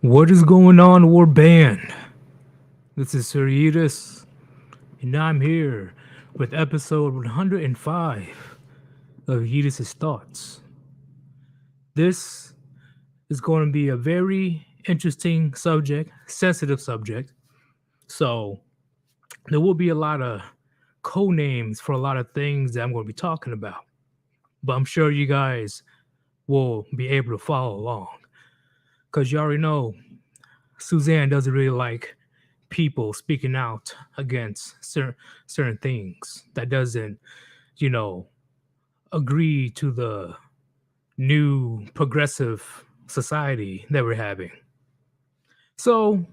What is going on, Warband? This is Sir Yeetus, and I'm here with episode 105 of Yeetus' Thoughts. This is going to be a very interesting subject, sensitive subject. So, there will be a lot of code names for a lot of things that I'm going to be talking about. But I'm sure you guys will be able to follow along. Because you already know Suzanne doesn't really like people speaking out against certain things that doesn't, you know, agree to the new progressive society that we're having. So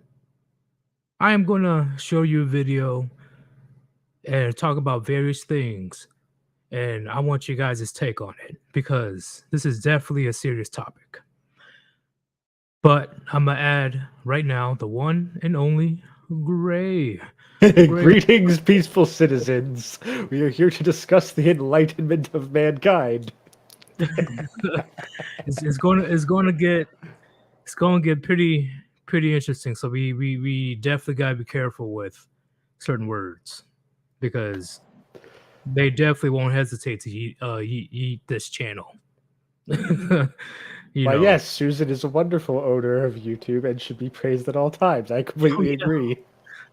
I am going to show you a video and talk about various things. And I want you guys' take on it because this is definitely a serious topic. But I'm going to add right now the one and only Gray. Gray, Greetings, peaceful citizens. We are here to discuss the enlightenment of mankind. it's going to get pretty interesting. So we definitely got to be careful with certain words because they definitely won't hesitate to eat this channel. Why, yes, Susan is a wonderful owner of YouTube and should be praised at all times. I Oh, completely yeah, agree.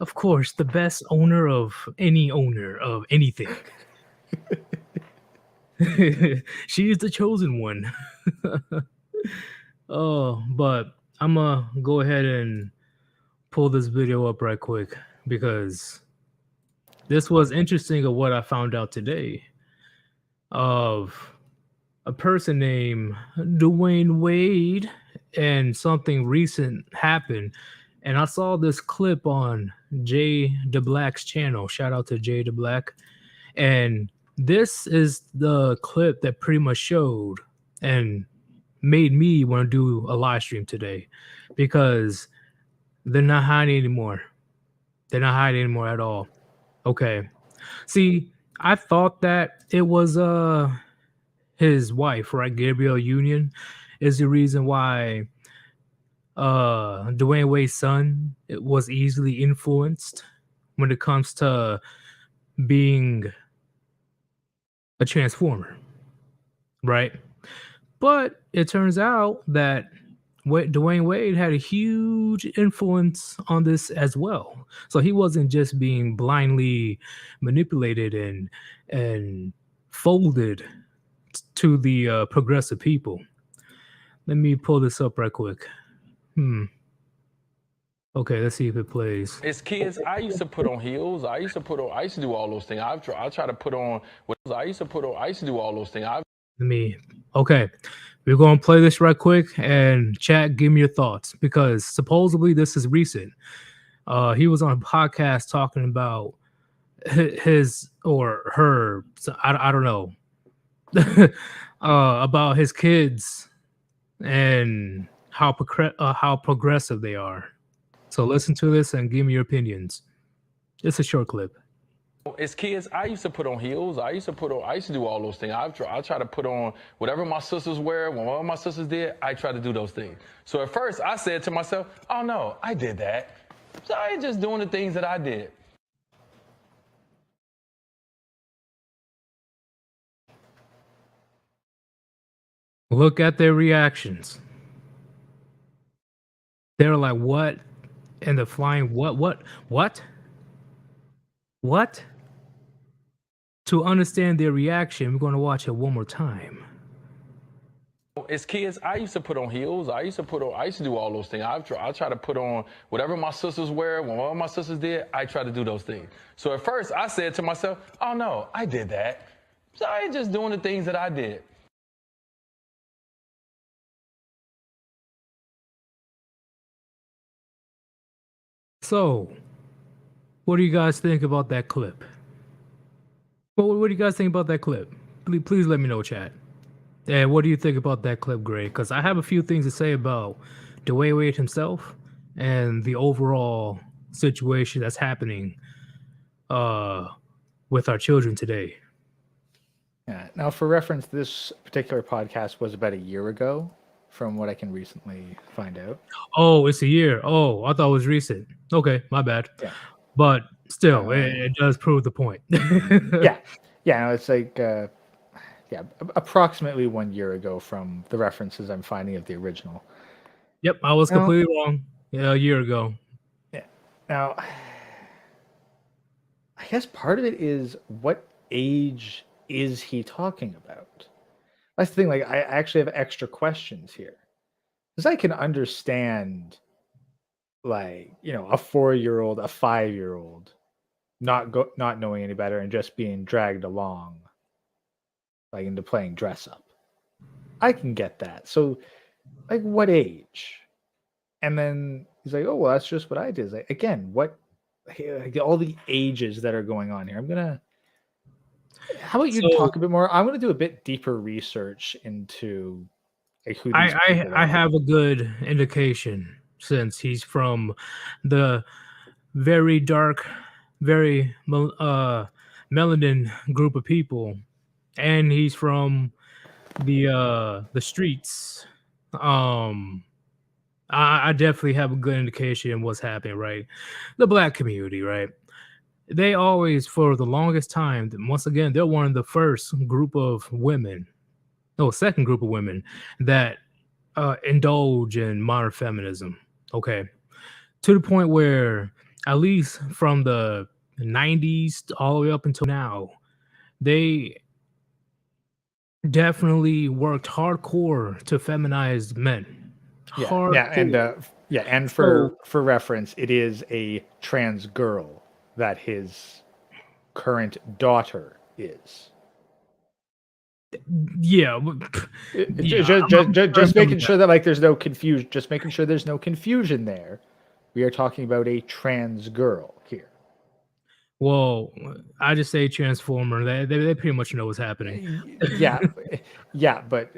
of course, the best owner of anything. She is the chosen one. Oh, but I'm gonna go ahead and pull this video up right quick because this was interesting of what I found out today of a person named Dwayne Wade, and something recent happened. And I saw this clip on Jay DeBlack's channel. Shout out to Jay DeBlack. And this is the clip that pretty much showed and made me want to do a live stream today because they're not hiding anymore. They're not hiding anymore at all. Okay. See, I thought that it was his wife, right? Gabrielle Union is the reason why Dwayne Wade's son was easily influenced when it comes to being a transformer, right? But it turns out that Dwayne Wade had a huge influence on this as well. So he wasn't just being blindly manipulated and folded to the progressive people. Let me pull this up right quick. Okay, let's see if it plays. As kids, I used to put on heels. I used to do all those things. I try to put on. I used to do all those things. Okay, we're going to play this right quick and chat, give me your thoughts because supposedly this is recent. He was on a podcast talking about his or her, I don't know, about his kids and how progressive they are. So listen to this and give me your opinions. It's a short clip. As kids, I used to put on heels. I used to do all those things. I try to put on whatever my sisters wear. When one of my sisters did, I try to do those things. So at first, I said to myself, "Oh no, I did that. So I ain't just doing the things that I did." Look at their reactions. They're like, "What?" And the flying, what? To understand their reaction, we're going to watch it one more time. As kids, I used to put on heels. I used to do all those things. I try to put on whatever my sisters wear. When one of my sisters did, I try to do those things. So at first, I said to myself, "Oh no, I did that. So I ain't just doing the things that I did." So, what do you guys think about that clip? Well, what do you guys think about that clip? Please let me know, chat. And what do you think about that clip, Gray? Because I have a few things to say about Dwayne Wade himself and the overall situation that's happening with our children today. Yeah. Now, for reference, this particular podcast was about a year ago from what I can recently find out. Oh, it's a year. Oh, I thought it was recent. Okay, my bad. Yeah. But still, it does prove the point. Yeah. Yeah, no, it's like approximately 1 year ago from the references I'm finding of the original. Yep, I was Now- completely wrong. Yeah, a year ago. Yeah. Now, I guess part of it is what age is he talking about? That's the thing. Like, I actually have extra questions here because I can understand, like, a 4-year-old, a 5-year-old, not knowing any better and just being dragged along, like into playing dress up. I can get that. So, like, what age? And then he's like, "Oh, well, that's just what I did." It's like, again, what? Like, all the ages that are going on here. How about you So- talk a bit more? I'm gonna do a bit deeper research into like who these people I are. have a good indication since he's from the very dark, very melanin group of people, and he's from the streets. I definitely have a good indication of what's happening, right? The black community, right? They always, for the longest time, once again, they're one of the first group of women, no, second group of women that indulge in modern feminism. Okay, to the point where, at least from the 90s all the way up until now, they definitely worked hardcore to feminize men. And for reference, it is a trans girl that his current daughter is. Yeah, Just making sure that, like, there's no confusion. Just making sure there's no confusion there. We are talking about a trans girl here. Well, I just say Transformer. They pretty much know what's happening. Yeah, but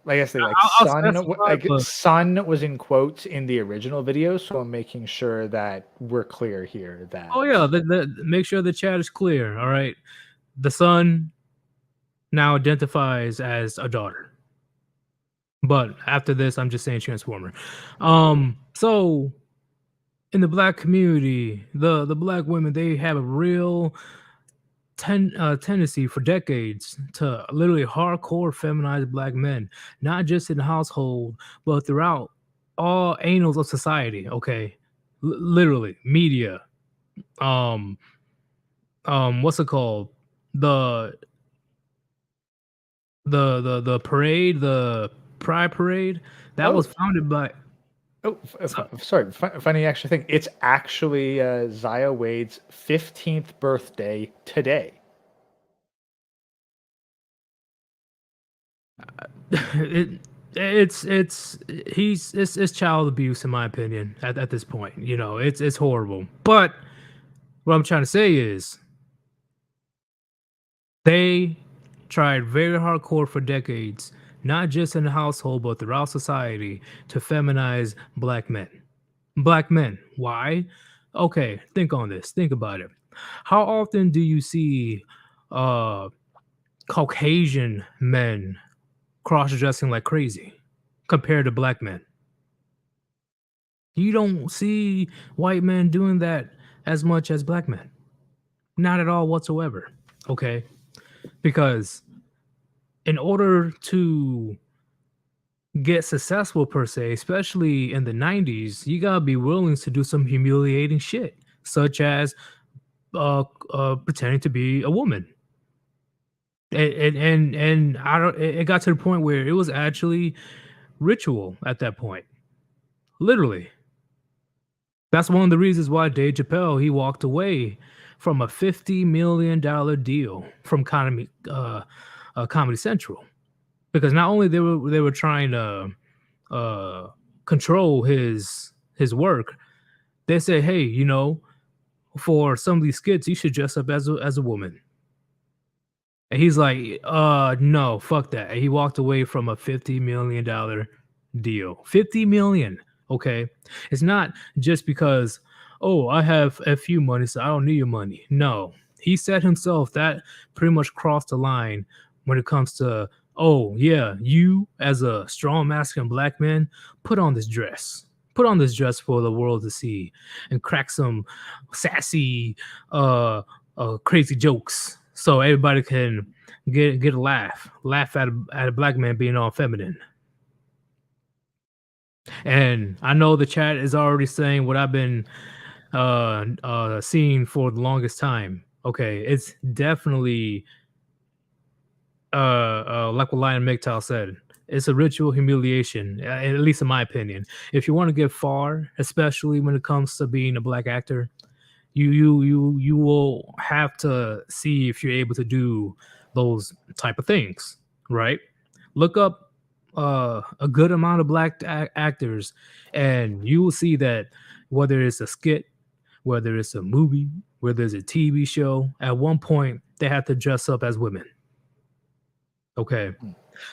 like I say, like, I'll son, specify, like, but- son was in quotes in the original video, so I'm making sure that we're clear here. That Oh yeah, make sure the chat is clear. All right, the son now identifies as a daughter, but after this, I'm just saying Transformer. So in the black community, the black women, they have a real tendency for decades to literally hardcore feminize black men, not just in the household, but throughout all annals of society. Okay, literally media. What's it called? The the parade, the Pride Parade, that was founded by. Oh, sorry. Funny actually thing. It's actually Zaya Wade's 15th birthday today. It's child abuse in my opinion at this point. You know, it's horrible. But what I'm trying to say is they tried very hardcore for decades, not just in the household but throughout society, to feminize black men. Black men. Why? Okay, think on this. Think about it. How often do you see Caucasian men cross-dressing like crazy compared to black men? You don't see white men doing that as much as black men. Not at all whatsoever. Okay? Because in order to get successful per se, especially in the 90s, you gotta be willing to do some humiliating shit, such as pretending to be a woman. And I don't. It got to the point where it was actually ritual at that point. Literally, that's one of the reasons why Dave Chappelle, he walked away from a $50 million deal from Comedy Central, because not only they were trying to control his work, they said, hey, you know, for some of these skits, you should dress up as a woman. And he's like, no, fuck that. And he walked away from a $50 million deal. 50 million. Okay. It's not just because, oh, I have a few money, so I don't need your money. No. He said himself that pretty much crossed the line when it comes to oh yeah, you as a strong masculine black man, put on this dress. Put on this dress for the world to see and crack some sassy crazy jokes so everybody can get a laugh at a black man being all feminine. And I know the chat is already saying what I've been seeing for the longest time. Okay, it's definitely like what Lion MGTOW said, it's a ritual humiliation, at least in my opinion. If you want to get far, especially when it comes to being a black actor, you will have to see if you're able to do those type of things, right? Look up a good amount of black actors, and you will see that whether it's a skit, whether it's a movie, whether it's a TV show, at one point they have to dress up as women. Okay.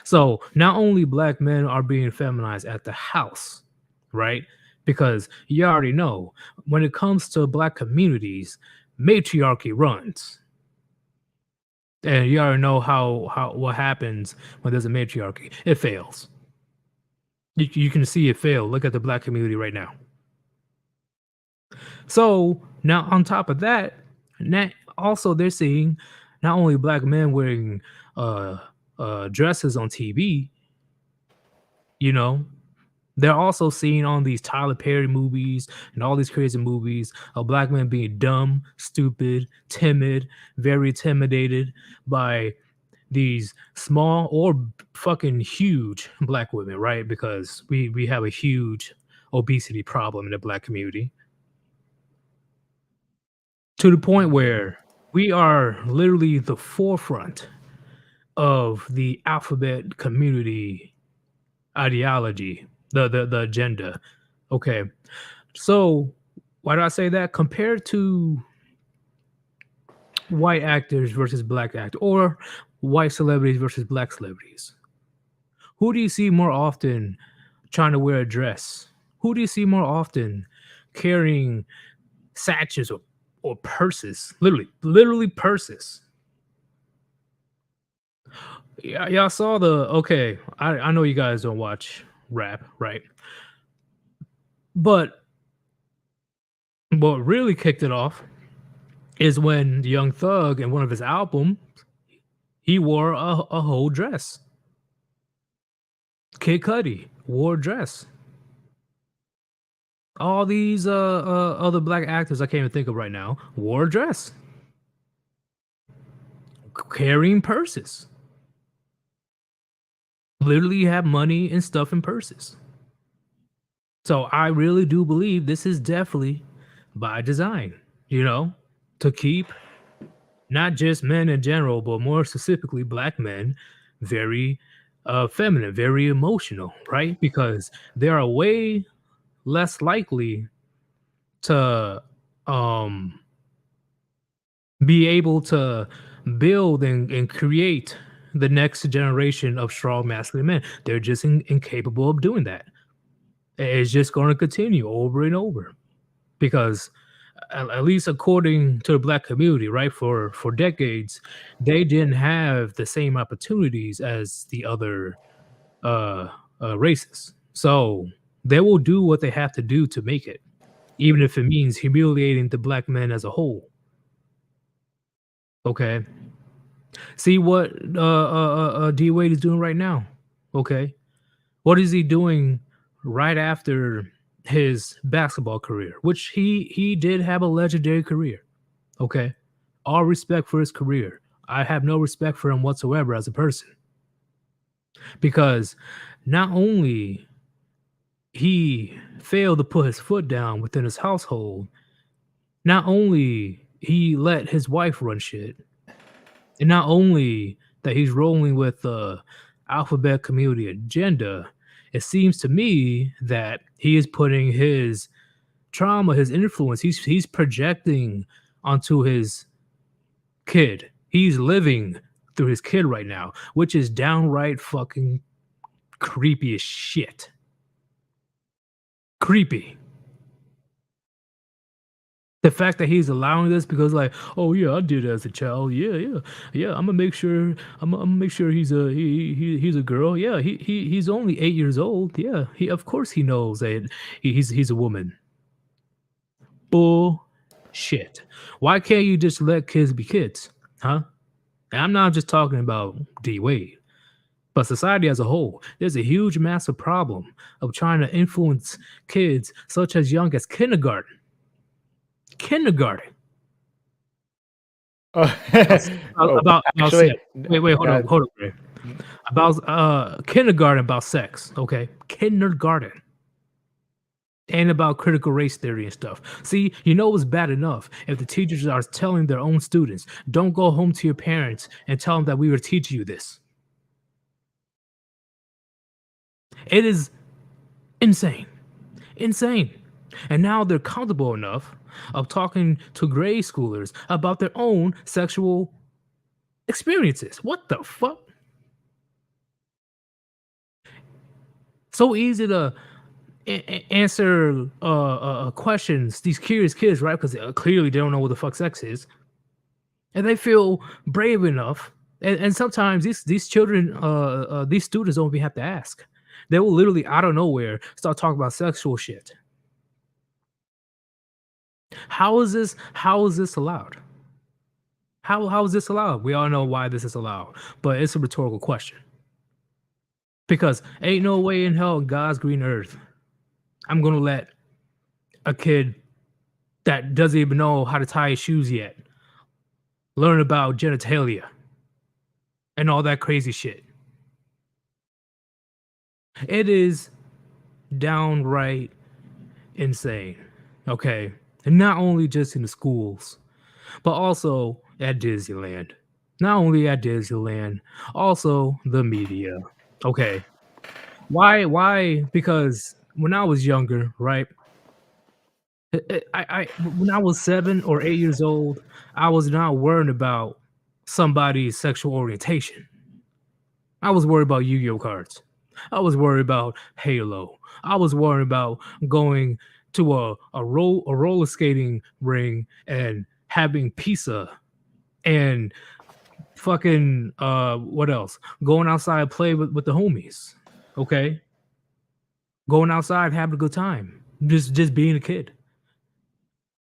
So not only black men are being feminized at the house, right? Because you already know when it comes to black communities, matriarchy runs. And you already know how what happens when there's a matriarchy. It fails. You can see it fail. Look at the black community right now. So now on top of that, also they're seeing not only black men wearing dresses on TV, you know, they're also seeing on these Tyler Perry movies and all these crazy movies of black men being dumb, stupid, timid, very intimidated by these small or fucking huge black women, right? Because we have a huge obesity problem in the black community. To the point where we are literally the forefront of the alphabet community ideology, the agenda. Okay. So why do I say that? Compared to white actors versus black actors, or white celebrities versus black celebrities, who do you see more often trying to wear a dress? Who do you see more often carrying satchels or purses? Literally purses. Yeah, y'all saw the okay. I know you guys don't watch rap, right? But what really kicked it off is when Young Thug in one of his albums, he wore a whole dress. Kid Cudi wore a dress. All these other black actors I can't even think of right now wore a dress, carrying purses. Literally have money and stuff in purses. So I really do believe this is definitely by design, you know, to keep not just men in general, but more specifically black men very feminine, very emotional, right? Because they are way less likely to be able to build and create the next generation of strong masculine men. They're just incapable of doing that. It's just going to continue over and over because at least according to the black community, right, for decades, they didn't have the same opportunities as the other races. So they will do what they have to do to make it, even if it means humiliating the black men as a whole. Okay. See what D Wade is doing right now. Okay. What is he doing right after his basketball career, which he did have a legendary career. Okay. All respect for his career. I have no respect for him whatsoever as a person. Because not only he failed to put his foot down within his household, not only he let his wife run shit, and not only that he's rolling with the alphabet community agenda, it seems to me that he is putting his trauma, his influence, he's projecting onto his kid. He's living through his kid right now, which is downright fucking creepy as shit. Creepy. The fact that he's allowing this because, like, oh yeah, I did it as a child. Yeah. I'm gonna make sure. I'm gonna make sure he's he's a girl. Yeah, he's only 8 years old. Yeah, he of course he knows that he's a woman. Bullshit. Why can't you just let kids be kids, huh? And I'm not just talking about D Wade, but society as a whole. There's a huge, massive problem of trying to influence kids such as young as kindergarten. Kindergarten. Oh, About actually, sex. Wait, hold on, Ray. About kindergarten about sex, okay? Kindergarten. And about critical race theory and stuff. See, you know it's bad enough if the teachers are telling their own students, don't go home to your parents and tell them that we were teaching you this. It is insane. Insane. And now they're comfortable enough of talking to grade schoolers about their own sexual experiences. What the fuck? So easy to answer questions, these curious kids, right? Because clearly they don't know what the fuck sex is. And they feel brave enough. And sometimes these children, these students don't even have to ask. They will literally out of nowhere start talking about sexual shit. How is this allowed? How is this allowed? We all know why this is allowed, but it's a rhetorical question. Because ain't no way in hell in God's green earth I'm gonna let a kid that doesn't even know how to tie his shoes yet learn about genitalia and all that crazy shit. It is downright insane. Okay. And not only just in the schools, but also at Disneyland. Not only at Disneyland, also the media. Okay. Why? Because when I was younger, right? I when I was 7 or 8 years old, I was not worried about somebody's sexual orientation. I was worried about Yu-Gi-Oh cards. I was worried about Halo. I was worried about going to a roller skating ring and having pizza and fucking what else? Going outside play with the homies. Okay? Going outside having a good time. Just being a kid.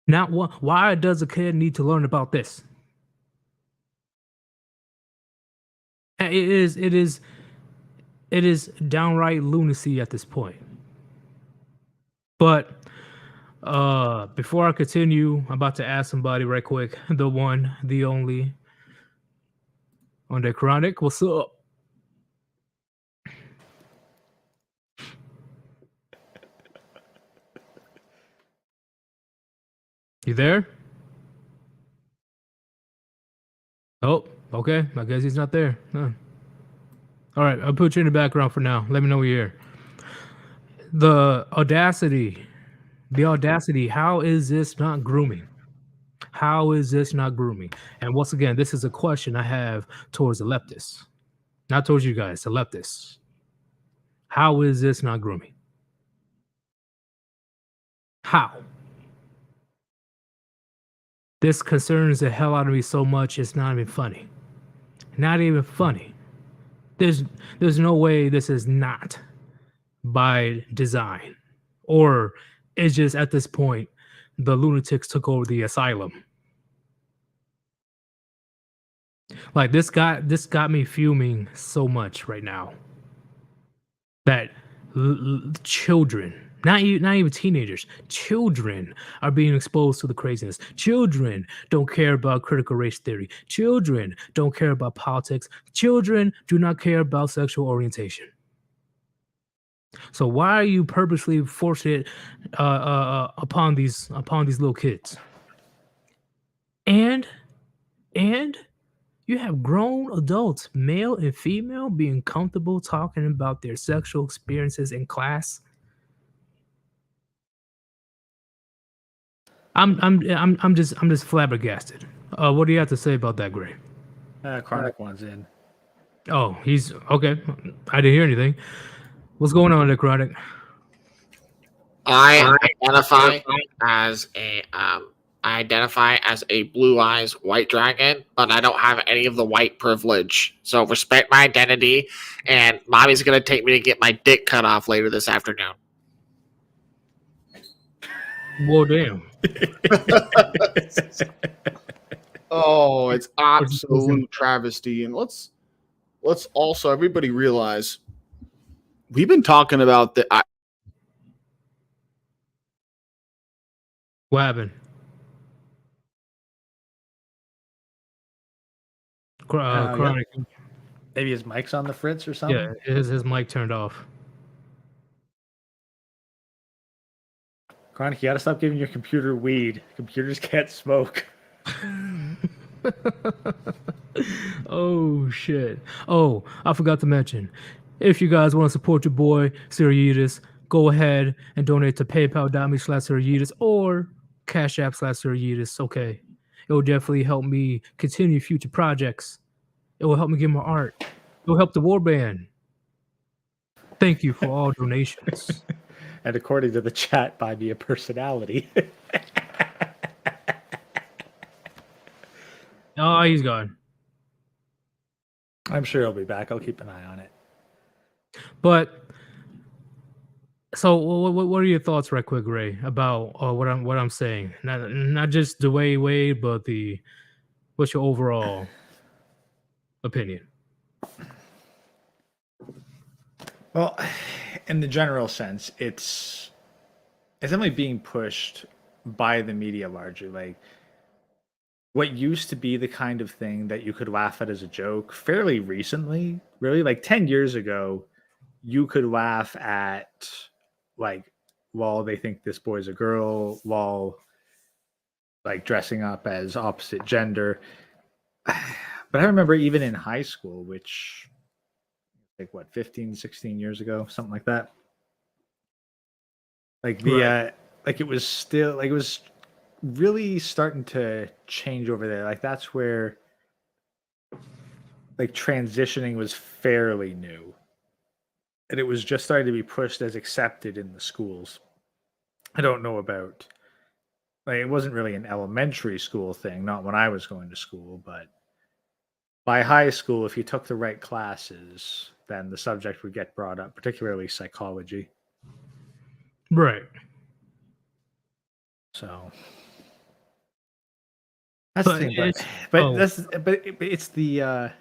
Not what why does a kid need to learn about this? It is downright lunacy at this point. But before I continue, I'm about to ask somebody right quick. The one, the only on the chronic. What's up? You there? Oh, okay. I guess he's not there. Huh. All right, I'll put you in the background for now. Let me know you're here. The audacity. How is this not grooming? How is this not grooming? And once again, this is a question I have towards the leftists, not towards you guys, the leftists. How is this not grooming? How? This concerns the hell out of me so much, it's not even funny. Not even funny. There's no way this is not by design. Or it's just at this point, the lunatics took over the asylum. Like this got me fuming so much right now. That children, not even teenagers, children are being exposed to the craziness. Children don't care about critical race theory. Children don't care about politics. Children do not care about sexual orientation. So why are you purposely forcing it upon these little kids? And you have grown adults, male and female, being comfortable talking about their sexual experiences in class. I'm just flabbergasted. What do you have to say about that, Gray? Chronic one's in. Oh, he's okay. I didn't hear anything. What's going on there, Chronic? I identify as a I identify as a blue eyes white dragon, but I don't have any of the white privilege. So respect my identity, and mommy's gonna take me to get my dick cut off later this afternoon. Well, damn. Oh, it's What's your absolute travesty. And let's also everybody realize we've been talking about the What happened? Yeah. Chronic. Maybe his mic's on the fritz or something. Yeah, his mic turned off. Chronic, you gotta stop giving your computer weed. Computers can't smoke. Oh shit. Oh, I forgot to mention. If you guys want to support your boy, Sir Yeetus, go ahead and donate to paypal.me/Sir Yeetus or Cash App/Sir Yeetus. Okay. It will definitely help me continue future projects. It will help me get more art. It will help the Warband. Thank you for all donations. And according to the chat, buy me a personality. Oh, he's gone. I'm sure he'll be back. I'll keep an eye on it. But so, what are your thoughts, right quick, Ray, about what I'm saying? Not just the way, but what's your overall opinion? Well, in the general sense, it's definitely being pushed by the media largely. Like what used to be the kind of thing that you could laugh at as a joke fairly recently, really like 10 years ago, you could laugh at like, while they think this boy's a girl, while like dressing up as opposite gender. But I remember even in high school, which like what, 15, 16 years ago, something like that. Like the like it was still like it was really starting to change over there. Like that's where like transitioning was fairly new. And it was just starting to be pushed as accepted in the schools. I don't know about like it wasn't really an elementary school thing, not when I was going to school, but by high school, if you took the right classes, then the subject would get brought up, particularly psychology. Right. So that's the thing, but it's the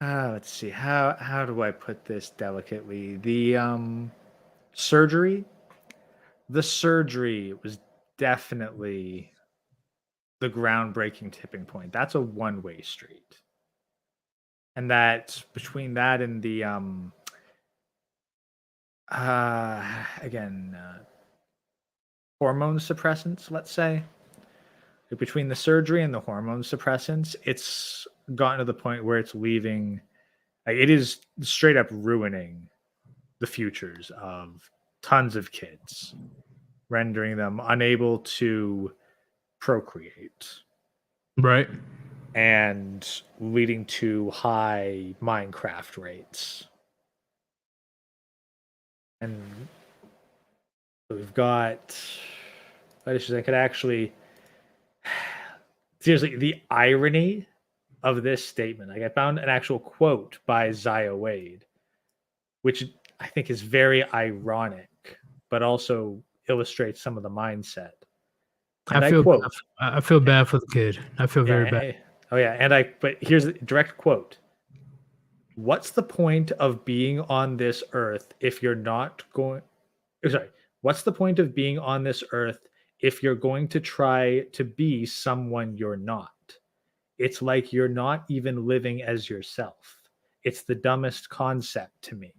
let's see, how do I put this delicately? The surgery. The surgery was definitely the groundbreaking tipping point. That's a one-way street. And that between that and the hormone suppressants, let's say, between the surgery and the hormone suppressants, it's gotten to the point where it's leaving, like, it is straight up ruining the futures of tons of kids, rendering them unable to procreate. Right. And leading to high Minecraft rates. And we've got, I could actually, seriously, the irony of this statement. Like I found an actual quote by Zaya Wade, which I think is very ironic, but also illustrates some of the mindset. And I feel bad for the kid. I feel very bad. Oh yeah, but here's the direct quote. What's the point of being on this earth if you're not going what's the point of being on this earth if you're going to try to be someone you're not? It's like you're not even living as yourself. It's the dumbest concept to me.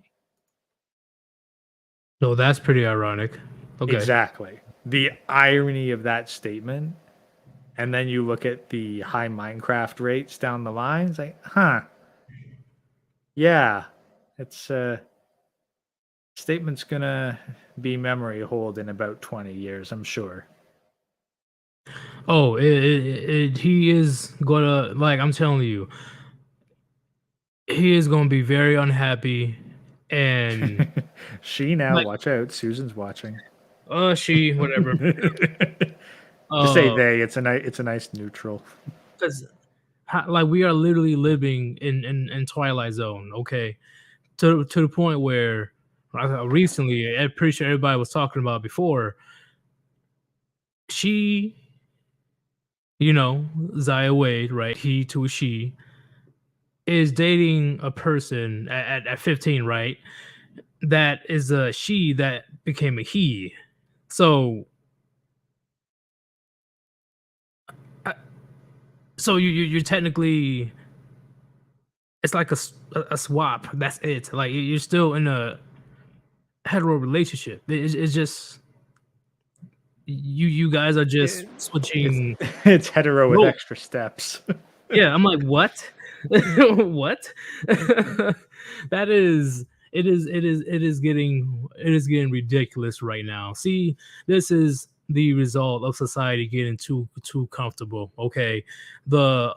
No, that's pretty ironic. Okay. Exactly. The irony of that statement. And then you look at the high Minecraft rates down the line. It's like, yeah, it's statement's gonna be memory hold in about 20 years, I'm sure. Oh, he is gonna, like, I'm telling you, he is gonna be very unhappy, and she now, like, watch out, Susan's watching. She, whatever. Just say they. It's a nice neutral. Because like we are literally living in Twilight Zone, okay, to the point where recently, I'm pretty sure everybody was talking about before. She, Zaya Wade, right? He to a she is dating a person at 15, right? That is a she that became a he. So, you're technically, it's like a swap. That's it. Like you're still in a hetero relationship. It's just you guys are just switching. It's hetero with roles. extra steps. Yeah, I'm like, what? What? That is it is getting ridiculous right now. See, this is the result of society getting too comfortable. Okay, the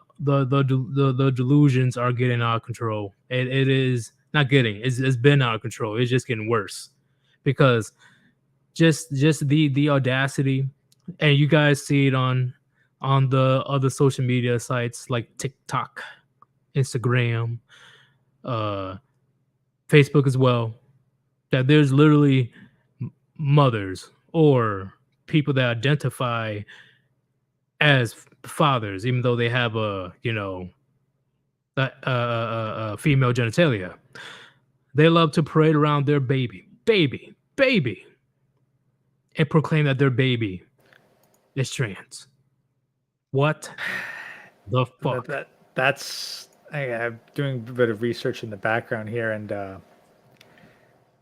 delusions are getting out of control. It is not getting. It's been out of control. It's just getting worse because just the audacity, and you guys see it on the other social media sites like TikTok, Instagram, Facebook as well, that there's literally mothers or people that identify as fathers, even though they have a female genitalia. They love to parade around their baby, and proclaim that their baby is trans. What the fuck? That's I'm doing a bit of research in the background here, and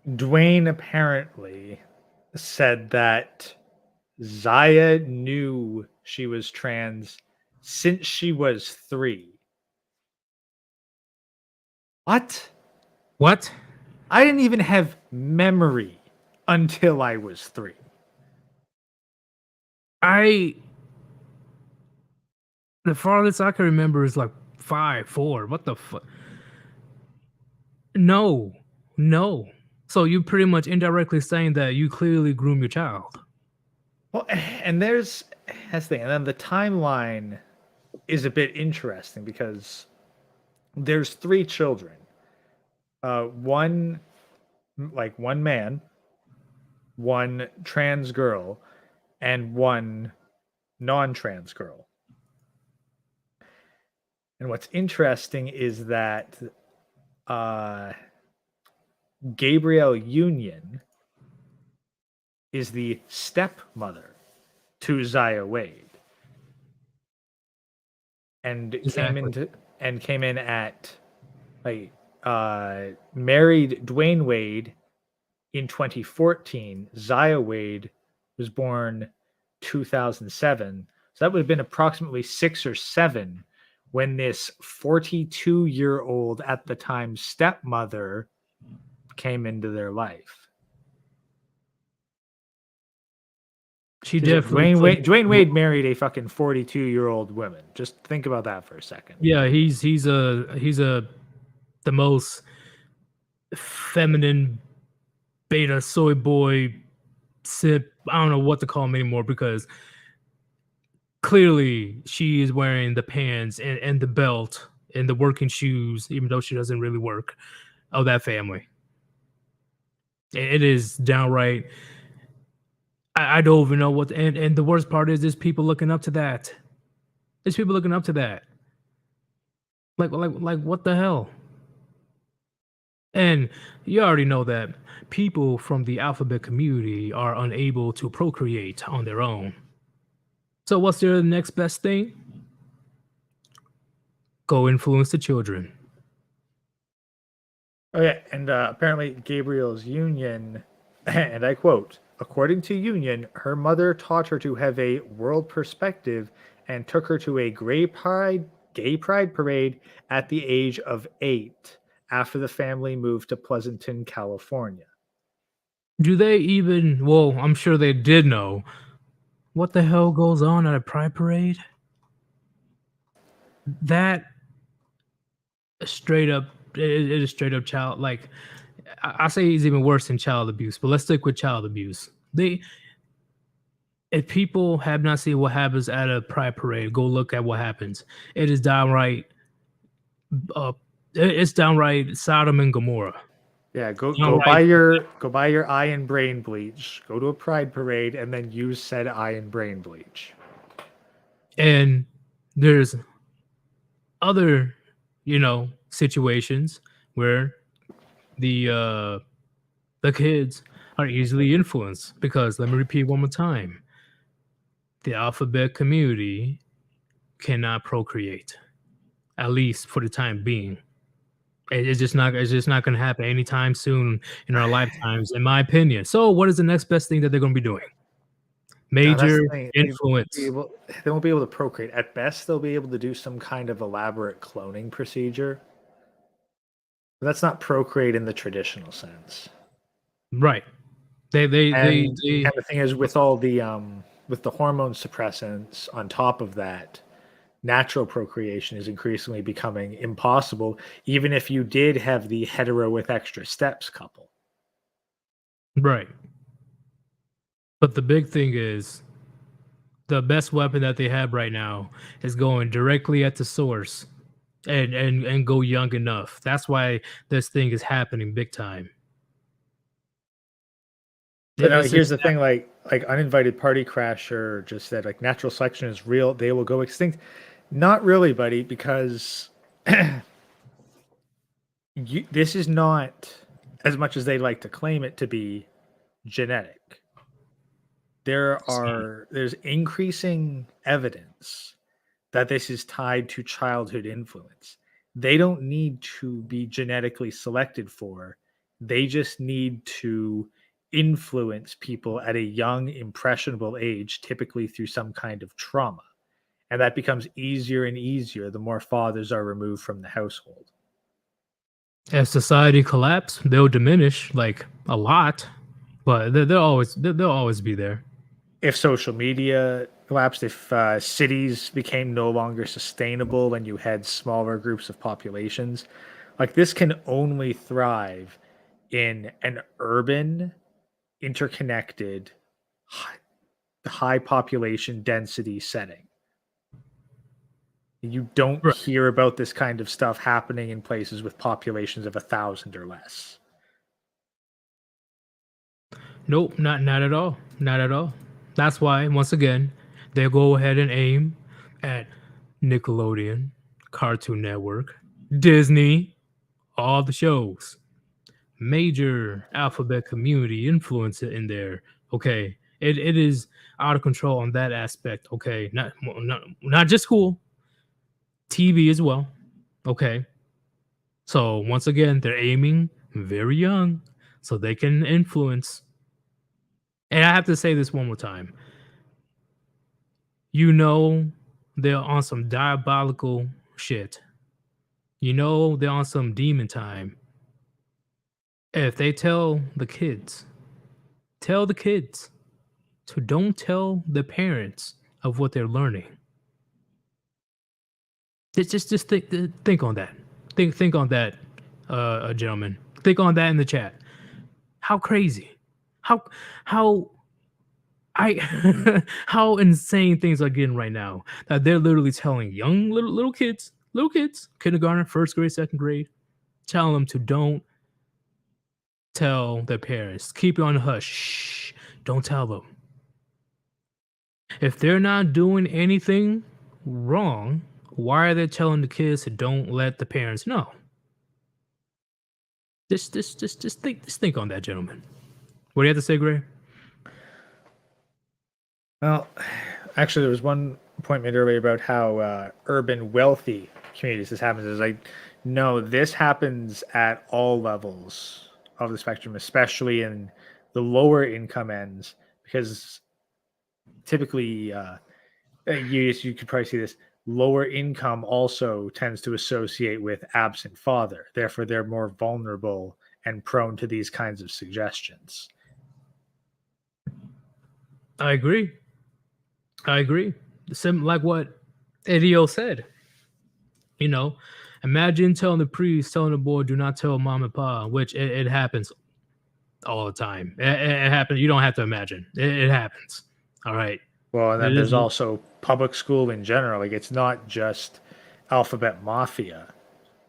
Dwayne apparently said that Zaya knew she was trans since she was 3. What? What? I didn't even have memory until I was 3. The farthest I can remember is like 5, 4. What the fuck? No. So you pretty much indirectly saying that you clearly groom your child. Well, and that's the thing. And then the timeline is a bit interesting because there's 3 children. One man, one trans girl, and one non-trans girl. And what's interesting is that Gabrielle Union is the stepmother to Zaya Wade, and came in at married Dwayne Wade in 2014. Zaya Wade was born 2007, so that would have been approximately 6 or 7 when this 42-year-old at the time stepmother came into their life. She definitely Dwayne Wade married a fucking 42-year-old woman. Just think about that for a second. Yeah, he's the most feminine beta soy boy sip. I don't know what to call him anymore because clearly she is wearing the pants and the belt and the working shoes, even though she doesn't really work, of that family. It is downright. I don't even know what. And the worst part is, there's people looking up to that. There's people looking up to that. Like what the hell? And you already know that people from the alphabet community are unable to procreate on their own. So what's their next best thing? Go influence the children. Okay, and apparently Gabrielle's Union, and I quote, according to Union, her mother taught her to have a world perspective and took her to a gay pride parade at the age of 8 after the family moved to Pleasanton, California. Do they even, well, I'm sure they did know what the hell goes on at a pride parade? That straight up, it is straight up child. Like, I say it's even worse than child abuse, but let's stick with child abuse. If people have not seen what happens at a pride parade, go look at what happens. It is downright, uh, it's downright Sodom and Gomorrah. Yeah, go Downright, buy your eye and brain bleach. Go to a pride parade and then use said eye and brain bleach. and there's other, situations where the kids are easily influenced because, let me repeat one more time, the alphabet community cannot procreate, at least for the time being. It's just not going to happen anytime soon in our lifetimes, in my opinion. So what is the next best thing that they're going to be doing? No, that's Major the thing. influence. They won't be able to procreate. At best, they'll be able to do some kind of elaborate cloning procedure. But that's not procreate in the traditional sense. Right. They And the thing is, with all the with the hormone suppressants on top of that, natural procreation is increasingly becoming impossible, even if you did have the hetero with extra steps couple. right. But the big thing is, the best weapon that they have right now is going directly at the source and go young enough. That's why this thing is happening big time. But no, It's here's the thing: like uninvited party crasher just said, like natural selection is real. They will go extinct. Not really, buddy, because this is not, as much as they like to claim it to be, genetic. There's increasing evidence that this is tied to childhood influence. They don't need to be genetically selected for. They just need to influence people at a young, impressionable age, typically through some kind of trauma. And that becomes easier and easier the more fathers are removed from the household. As society collapse, they'll diminish like a lot, but they'll always be there. If social media collapsed, if cities became no longer sustainable and you had smaller groups of populations, like this can only thrive in an urban, interconnected, high population density setting. You don't hear about this kind of stuff happening in places with populations of 1,000 or less. Nope, not at all. Not at all. That's why, once again, they'll go ahead and aim at Nickelodeon, Cartoon Network, Disney, all the shows. Major alphabet community influence in there. Okay, it is out of control on that aspect. Okay, not just school, TV as well. Okay, so once again, they're aiming very young so they can influence. And I have to say this one more time. They're on some diabolical shit. They're on some demon time. If they tell the kids to don't tell the parents of what they're learning. Just think on that. Think on that, gentlemen. Think on that in the chat. How crazy. How how insane things are getting right now that they're literally telling young little kids, kindergarten, first grade, second grade, telling them to don't tell their parents. Keep it on the hush. Shh, don't tell them. If they're not doing anything wrong, why are they telling the kids to don't let the parents know? Just think on that, gentlemen. What do you have to say, Gray? Well, actually, there was one point made earlier about how urban wealthy communities this happens. Is like, no, this happens at all levels of the spectrum, especially in the lower income ends, because typically, you could probably see this. Lower income also tends to associate with absent father. Therefore, they're more vulnerable and prone to these kinds of suggestions. I agree. Like what Edio said. Imagine telling the priest, telling the boy, do not tell mom and pa, which it happens all the time. It happens. You don't have to imagine. It happens. All right. Well, and then It is there's also public school in general. Like, it's not just Alphabet Mafia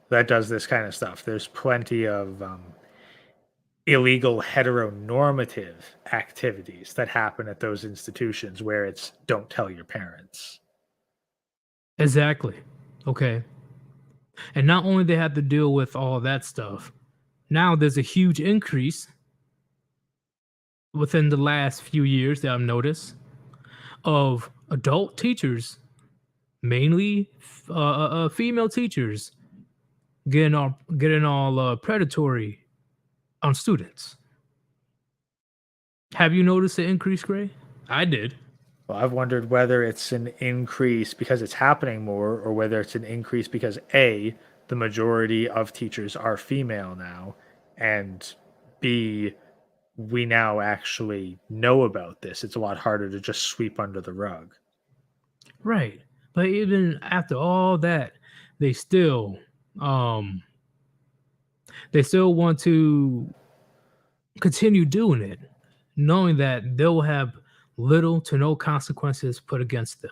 that does this kind of stuff. There's plenty of illegal heteronormative activities that happen at those institutions where it's don't tell your parents. exactly. Okay. And not only they have to deal with all that stuff, now there's a huge increase within the last few years that I've noticed of adult teachers, mainly female teachers, getting all predatory on students. Have you noticed an increase, Gray? I did. Well, I've wondered whether it's an increase because it's happening more or whether it's an increase because A, the majority of teachers are female now, and B, we now actually know about this. It's a lot harder to just sweep under the rug. Right. But even after all that, they still um they still want to continue doing it, knowing that they'll have little to no consequences put against them.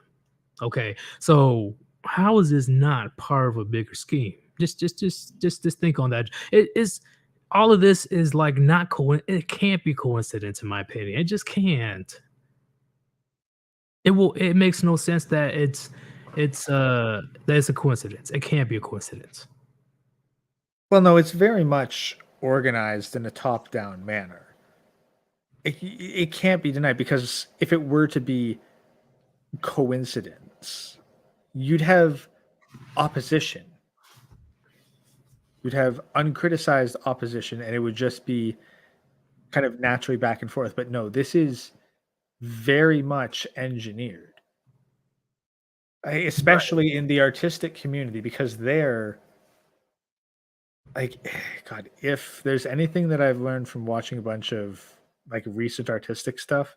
Okay. So how is this not part of a bigger scheme? Just think on that. It is all of this is like not it can't be coincidence in my opinion. It just can't. It makes no sense that it's a coincidence. It can't be a coincidence. Well, no, it's very much organized in a top-down manner. It can't be denied because if it were to be coincidence, you'd have opposition. You'd have uncriticized opposition, and it would just be kind of naturally back and forth. But no, this is very much engineered, especially in the artistic community, because they're like, God, if there's anything that I've learned from watching a bunch of like recent artistic stuff,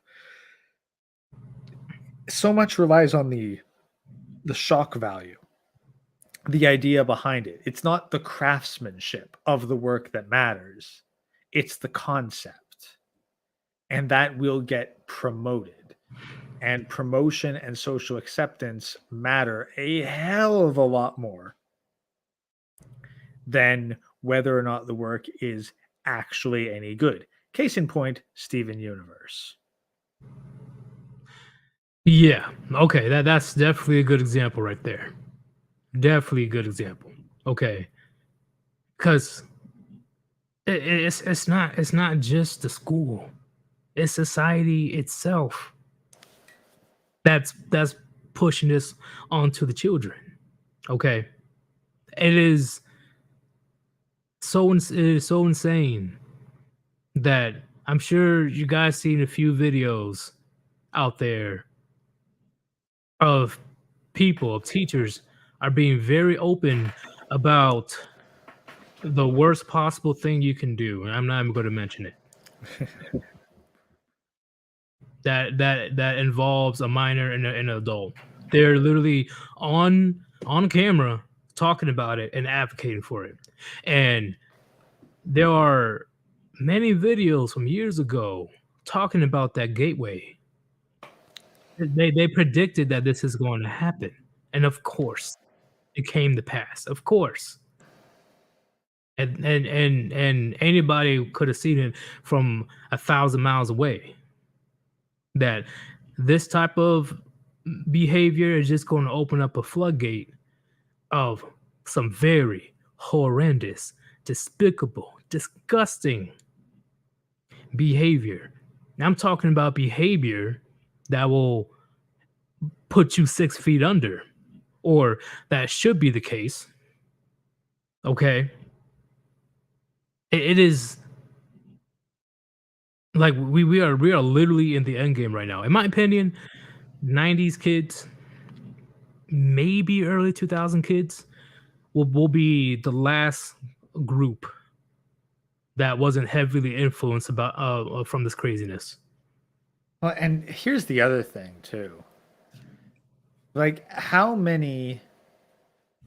so much relies on the shock value, the idea behind it. It's not the craftsmanship of the work that matters, it's the concept, and that will get promoted. And promotion and social acceptance matter a hell of a lot more than whether or not the work is actually any good. Case in point, Steven Universe. Yeah. Okay. That's definitely a good example right there. Definitely a good example. Okay. Because it's not just the school. It's society itself that's pushing this onto the children. Okay. It is it is so insane that I'm sure you guys seen a few videos out there of people, of teachers are being very open about the worst possible thing you can do, and I'm not even going to mention it. that involves a minor and an adult. They're literally on camera talking about it and advocating for it. And there are many videos from years ago talking about that gateway. They predicted that this is going to happen, and of course, it came to pass. Of course. And anybody could have seen it from 1,000 miles away. That this type of behavior is just going to open up a floodgate of some very horrendous, despicable, disgusting behavior. Now I'm talking about behavior that will put you 6 feet under, or that should be the case. Okay. It is like we are literally in the end game right now. In my opinion, 90s kids, maybe early 2000 kids will be the last group that wasn't heavily influenced about from this craziness. Well, and here's the other thing too. Like, how many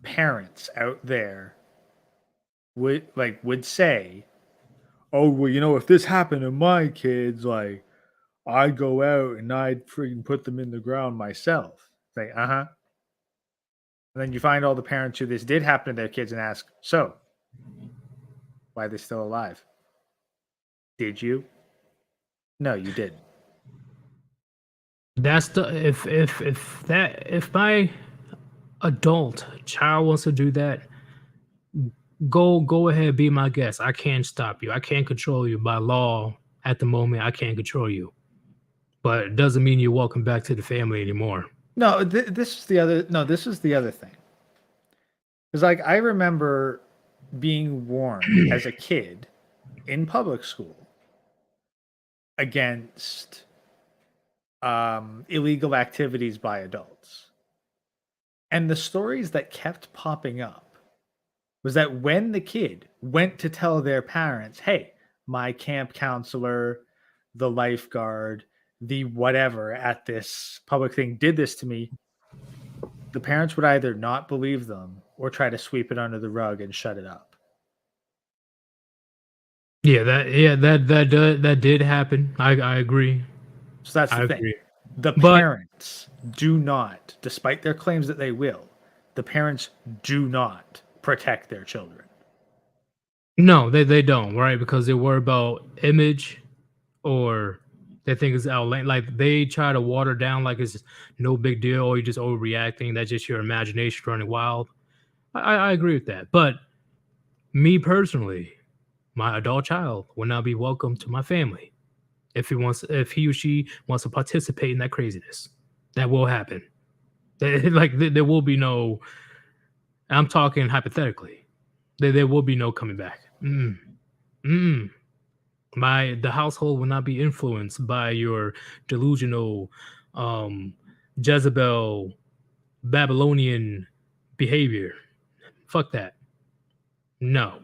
parents out there would say, "Oh, well, if this happened to my kids, like, I'd go out and I'd freaking put them in the ground myself. Like, and then you find all the parents who this did happen to their kids and ask, so, why are they still alive? Did you? No, you didn't. That's the if my adult child wants to do that, go ahead, be my guest. I can't stop you. I can't control you by law at the moment. I can't control you, but it doesn't mean you're welcome back to the family anymore. No, this is the other. No, this is the other thing. Because like I remember being warned as a kid in public school against illegal activities by adults, and the stories that kept popping up was that when the kid went to tell their parents, "Hey, my camp counselor, the lifeguard, the whatever at this public thing did this to me," the parents would either not believe them or try to sweep it under the rug and shut it up. That did happen. I agree. So that's the I thing. agree. The But- parents do not, despite their claims that they will, the parents do not protect their children. No, they don't, right? Because they worry about image, or they think it's outlandish. Like they try to water down like it's no big deal, or you're just overreacting. That's just your imagination running wild. I agree with that. But me personally, my adult child will not be welcome to my family. If he or she wants to participate in that craziness, that will happen. There will be no. I'm talking hypothetically. There will be no coming back. The household will not be influenced by your delusional, Jezebel, Babylonian behavior. Fuck that. No.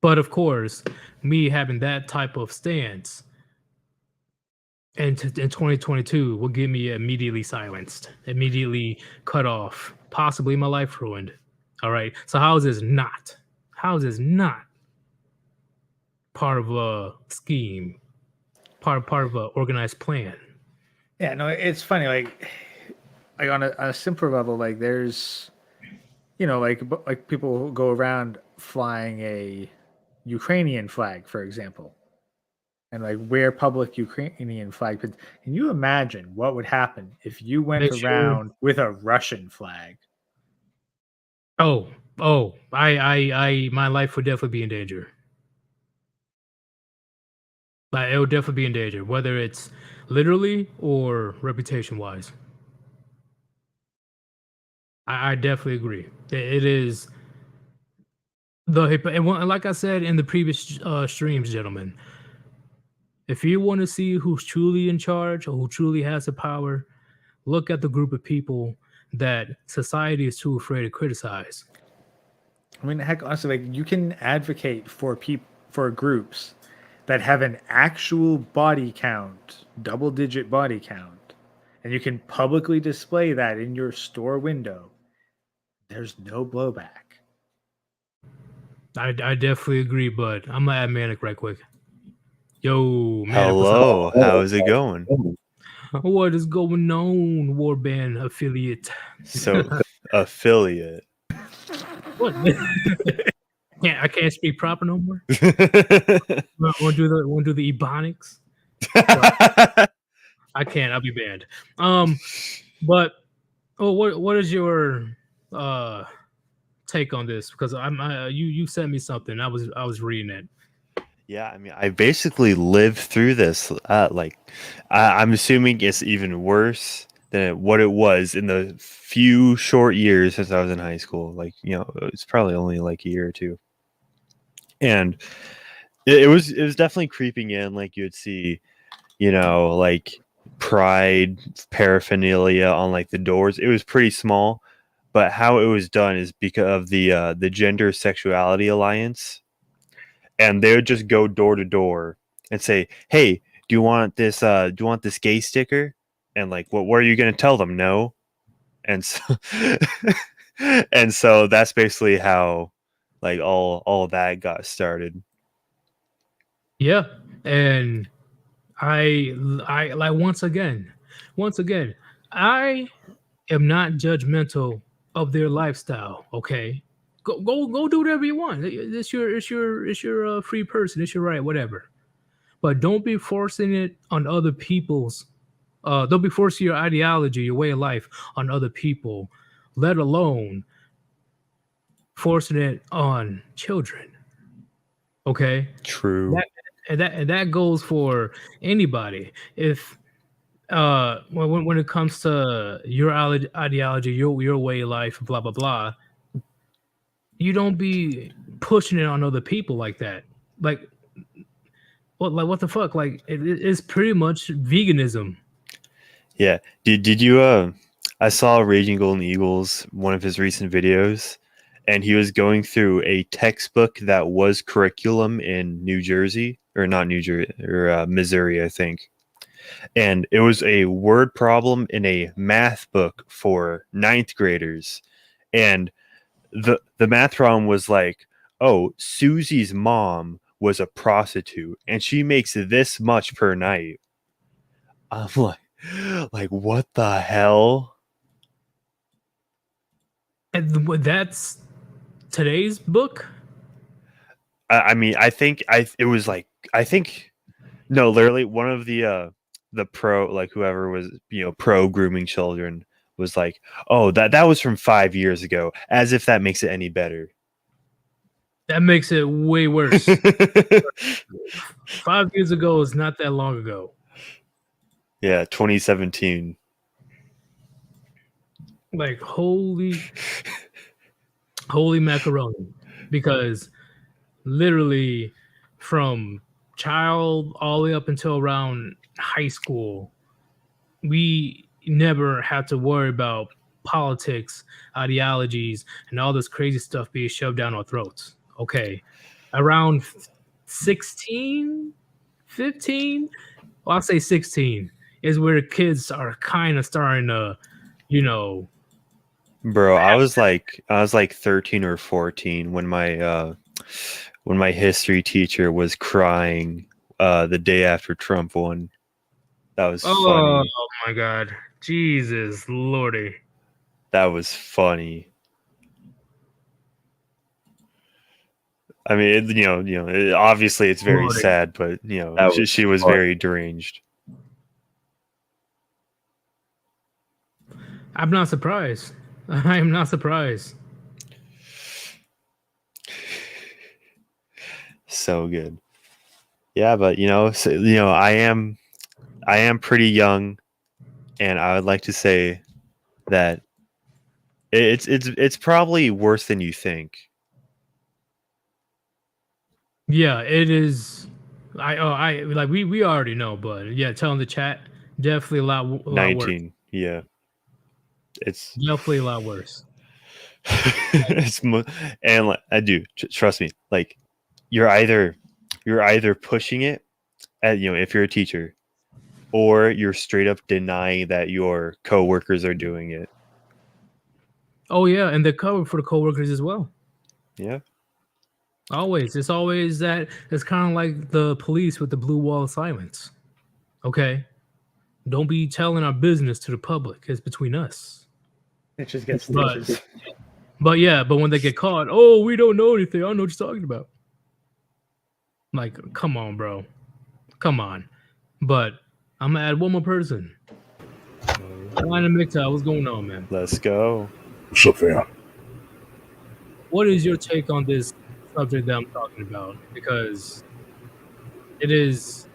But of course, me having that type of stance in 2022 will get me immediately silenced, immediately cut off, possibly my life ruined. All right. So how is this not? How is this not part of a scheme, part of an organized plan? Yeah, no, it's funny. Like on a simpler level, like there's, like people who go around flying a Ukrainian flag, for example, and like wear public Ukrainian flag. But can you imagine what would happen if you went around with a Russian flag? Oh, my life would definitely be in danger. Like it would definitely be in danger, whether it's literally or reputation wise. I definitely agree. It is and like I said in the previous streams, gentlemen. If you want to see who's truly in charge or who truly has the power, look at the group of people that society is too afraid to criticize. I mean, heck, honestly, like you can advocate for groups that have an actual body count, double-digit body count, and you can publicly display that in your store window. There's no blowback. I definitely agree, but I'm gonna add Manic right quick. Yo, Manic, Hello, how's it going? what is going on, Warband affiliate? So, affiliate. What? I can't speak proper no more. Want to do the ebonics? I can't. I'll be banned. But what is your take on this? Because you sent me something. I was reading it. Yeah, I mean, I basically lived through this. I'm assuming it's even worse than what it was in the few short years since I was in high school. Like, it's probably only like a year or two. And it was definitely creeping in. Like you'd see, like pride paraphernalia on like the doors. It was pretty small, but how it was done is because of the Gender Sexuality Alliance. And they would just go door to door and say, "Hey, do you want this gay sticker?" And like, what are you going to tell them? No. And so, and so that's basically how like all that got started. Yeah, and I like once again, I am not judgmental of their lifestyle. Okay, go do whatever you want. It's your free person. It's your right, whatever. But don't be forcing it on other people's. Don't be forcing your ideology, your way of life on other people, let alone forcing it on children. Okay, True. that goes for anybody. If when it comes to your ideology, your way of life, blah blah blah, you don't be pushing it on other people like that. Like what the fuck? Like it's pretty much veganism. Yeah. Did you I saw Raging Golden Eagles, one of his recent videos, and he was going through a textbook that was curriculum in New Jersey, or not New Jersey, or Missouri, I think. And it was a word problem in a math book for ninth graders. And the math problem was like, oh, Susie's mom was a prostitute and she makes this much per night. I'm like what the hell? And that's today's book. I mean, I think it was like, I think, no, literally one of the pro, like whoever was, pro grooming children was like, oh, that was from 5 years ago, as if that makes it any better. That makes it way worse. 5 years ago is not that long ago. Yeah, 2017. Like holy macaroni. Because literally from child all the way up until around high school, we never had to worry about politics, ideologies, and all this crazy stuff being shoved down our throats. Okay. Around 16, 15, well, I'll say 16 is where kids are kind of starting to, Bro, I was like 13 or 14 when my history teacher was crying the day after Trump won. That was funny. Oh my god. Jesus Lordy. That was funny. I mean, obviously it's very Lordy. sad, but she was very deranged. I'm not surprised. I am not surprised. So good. Yeah, but I am pretty young, and I would like to say that it's probably worse than you think. Yeah, it is. I like we already know, but yeah, tell in the chat, definitely a lot 19. worse. Yeah. It's Definitely a lot worse. and like, I do trust me. Like you're either pushing it at, if you're a teacher, or you're straight up denying that your coworkers are doing it. Oh yeah, and they're covered for the coworkers as well. Yeah. Always. It's always that. It's kind of like the police with the blue wall of silence. Okay, don't be telling our business to the public. It's between us. It just gets stitches. But when they get caught, oh, we don't know anything. I don't know what you're talking about. Like, come on, bro. Come on. But I'm gonna add one more person. Atlanta Mixta, what's going on, man? Let's go. What's up, fam? What is your take on this subject that I'm talking about? Because it is,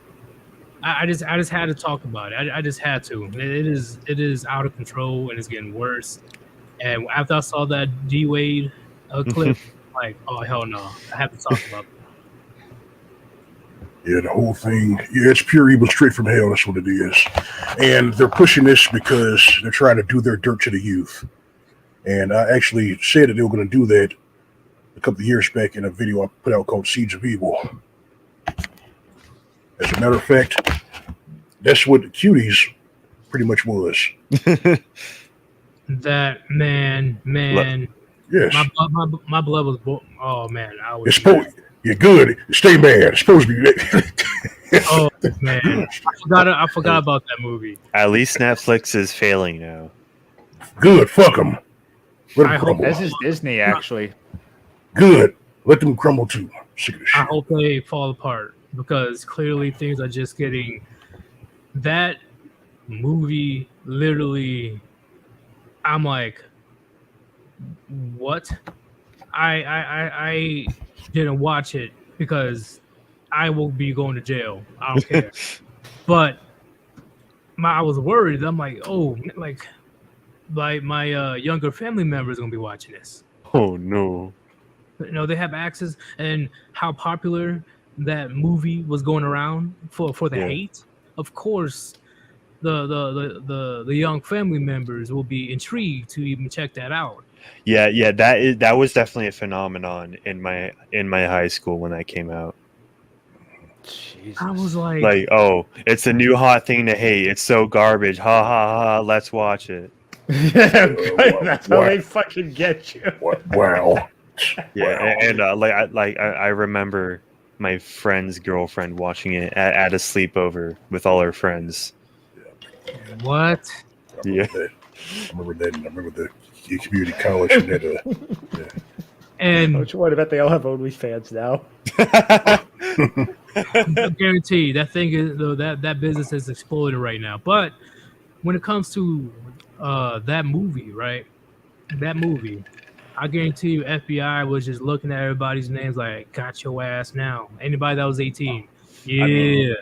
I just had to talk about it. I just had to. It is out of control and it's getting worse. And after I saw that D Wade clip, like, oh hell no, I have to talk about it. Yeah, the whole thing. Yeah, it's pure evil straight from hell. That's what it is. And they're pushing this because they're trying to do their dirt to the youth. And I actually said that they were going to do that a couple of years back in a video I put out called Seeds of Evil. As a matter of fact, that's what the Cuties pretty much was. That man. Yes. My blood was. Oh man, I was. You're good. Stay mad. It's supposed to be. Oh man, I forgot about that movie. At least Netflix is failing now. Good. Fuck them. Let I them hope crumble. This is Disney, actually. Good. Let them crumble too. Sick of this I shit. hope they fall apart because clearly things are just getting. That movie literally, I'm like, what? I didn't watch it because I will be going to jail. I don't care. But I was worried. I'm like, oh, like my younger family members gonna be watching this. Oh no. You know, they have access, and how popular that movie was going around for the Yeah. hate. Of course, the young family members will be intrigued to even check that out. Yeah, that was definitely a phenomenon in my high school when that came out. Jesus. I was like, Like, oh, it's a new hot thing to hate. It's so garbage. Ha ha ha. Let's watch it. Yeah, good. That's how they fucking get you. Wow. Yeah, Wow. and I remember my friend's girlfriend watching it at a sleepover with all her friends. what? Yeah. I remember that. I remember the community college and that. And Don't you worry about they all have OnlyFans now. I guarantee you, that thing is though that business is exploding right now. But when it comes to that movie, right? That movie, I guarantee you, FBI was just looking at everybody's names like, "Got your ass now." Anybody that was 18, yeah, I mean,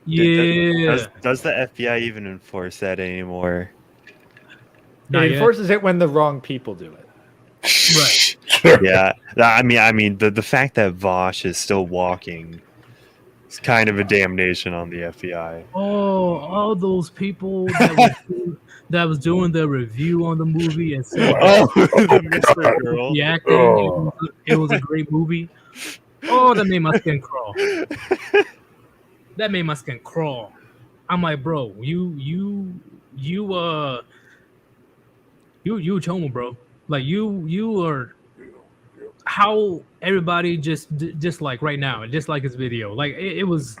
yeah. Does the FBI even enforce that anymore? Not It yet. enforces it when the wrong people do it. Right. Yeah. I mean the fact that Vosh is still walking is kind of a damnation on the FBI. Oh, all those people that was doing the review on the movie and said Oh, the Mr. Girl. the acting, it was a great movie. Oh, that made my skin crawl. That made my skin crawl. I'm like, bro, you Chomo, bro. Like you are how everybody just like right now, just like his video. Like it was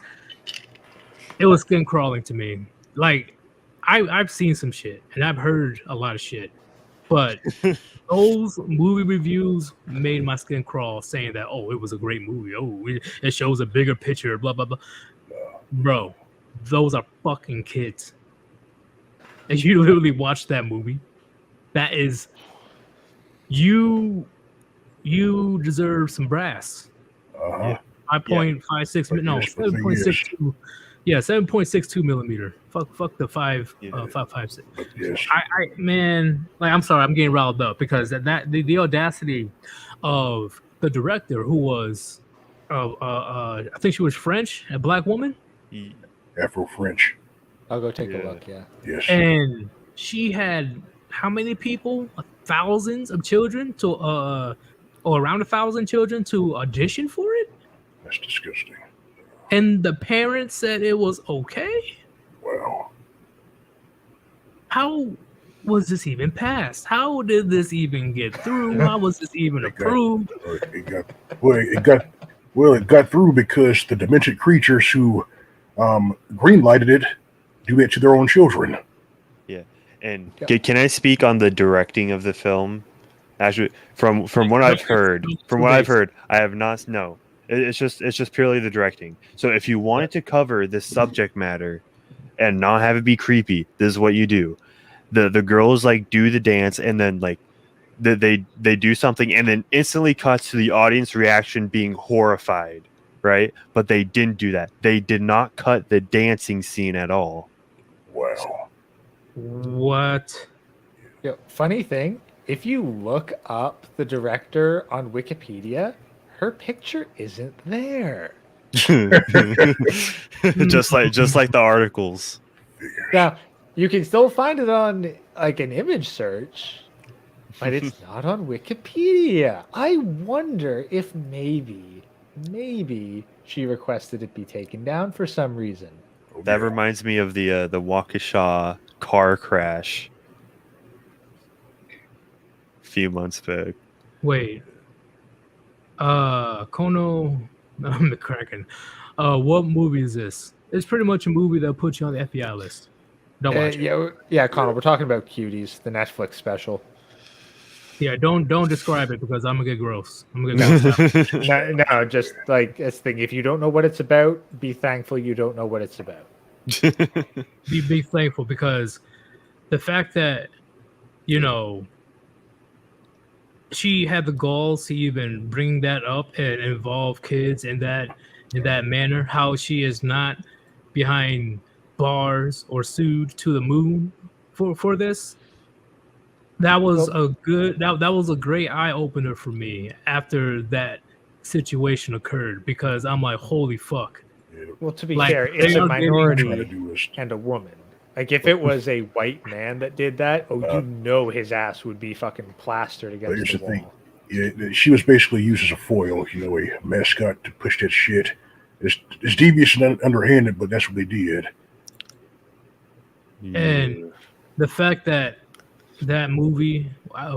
skin crawling to me. Like I've seen some shit and I've heard a lot of shit, but those movie reviews made my skin crawl, saying that it was a great movie. It shows a bigger picture. Blah blah blah. Bro, those are fucking kids. And you literally watch that movie. That is you deserve some brass. Uh-huh. 5.56 no, Yes, but the thing 7.62. Yeah, 7.62 millimeter. Fuck the 5.56. But yes. I man, like I'm sorry, I'm getting riled up because the audacity of the director, who was I think she was French, a black woman, Afro French. I'll go take Yeah. a look, yeah. Yes. and she had how many people? Thousands of children to or around 1,000 children to audition for it, That's disgusting. and the parents said it was okay. Wow. How was this even passed? How did this even get through? How was this even approved? It got through because the demented creatures who greenlighted it do it to their own children. And Yeah. can I speak on the directing of the film? Actually, from what I've heard, I have not. No, it's just purely the directing. So if you wanted to cover this subject matter and not have it be creepy, this is what you do. The girls like do the dance, and then like they do something, and then instantly cuts to the audience reaction being horrified, right? But they didn't do that. They did not cut the dancing scene at all. Wow. What? Yo, funny thing, if you look up the director on Wikipedia, her picture isn't there. just like the articles. Now, you can still find it on like an image search, but it's not on Wikipedia. I wonder if maybe she requested it be taken down for some reason. That reminds me of the Waukesha car crash a few months back. Wait. Kono McCracken. What movie is this? It's pretty much a movie that'll put you on the FBI list. Don't watch it. Yeah, Connor. We're talking about Cuties, the Netflix special. Yeah, don't describe it because I'm gonna get gross. I'm gonna get gross. No, just like this thing. If you don't know what it's about, be thankful you don't know what it's about. Be thankful because the fact that she had the balls to even bring that up and involve kids in that manner. How she is not behind bars or sued to the moon for this. That was that was a great eye opener for me after that situation occurred because I'm like, holy fuck. Well, to be fair, it's a minority and a woman. Like if it was a white man that did that, his ass would be fucking plastered against the wall. Thing. Yeah, she was basically used as a foil, a mascot to push that shit. It's devious and underhanded, but that's what they did. And the fact that movie,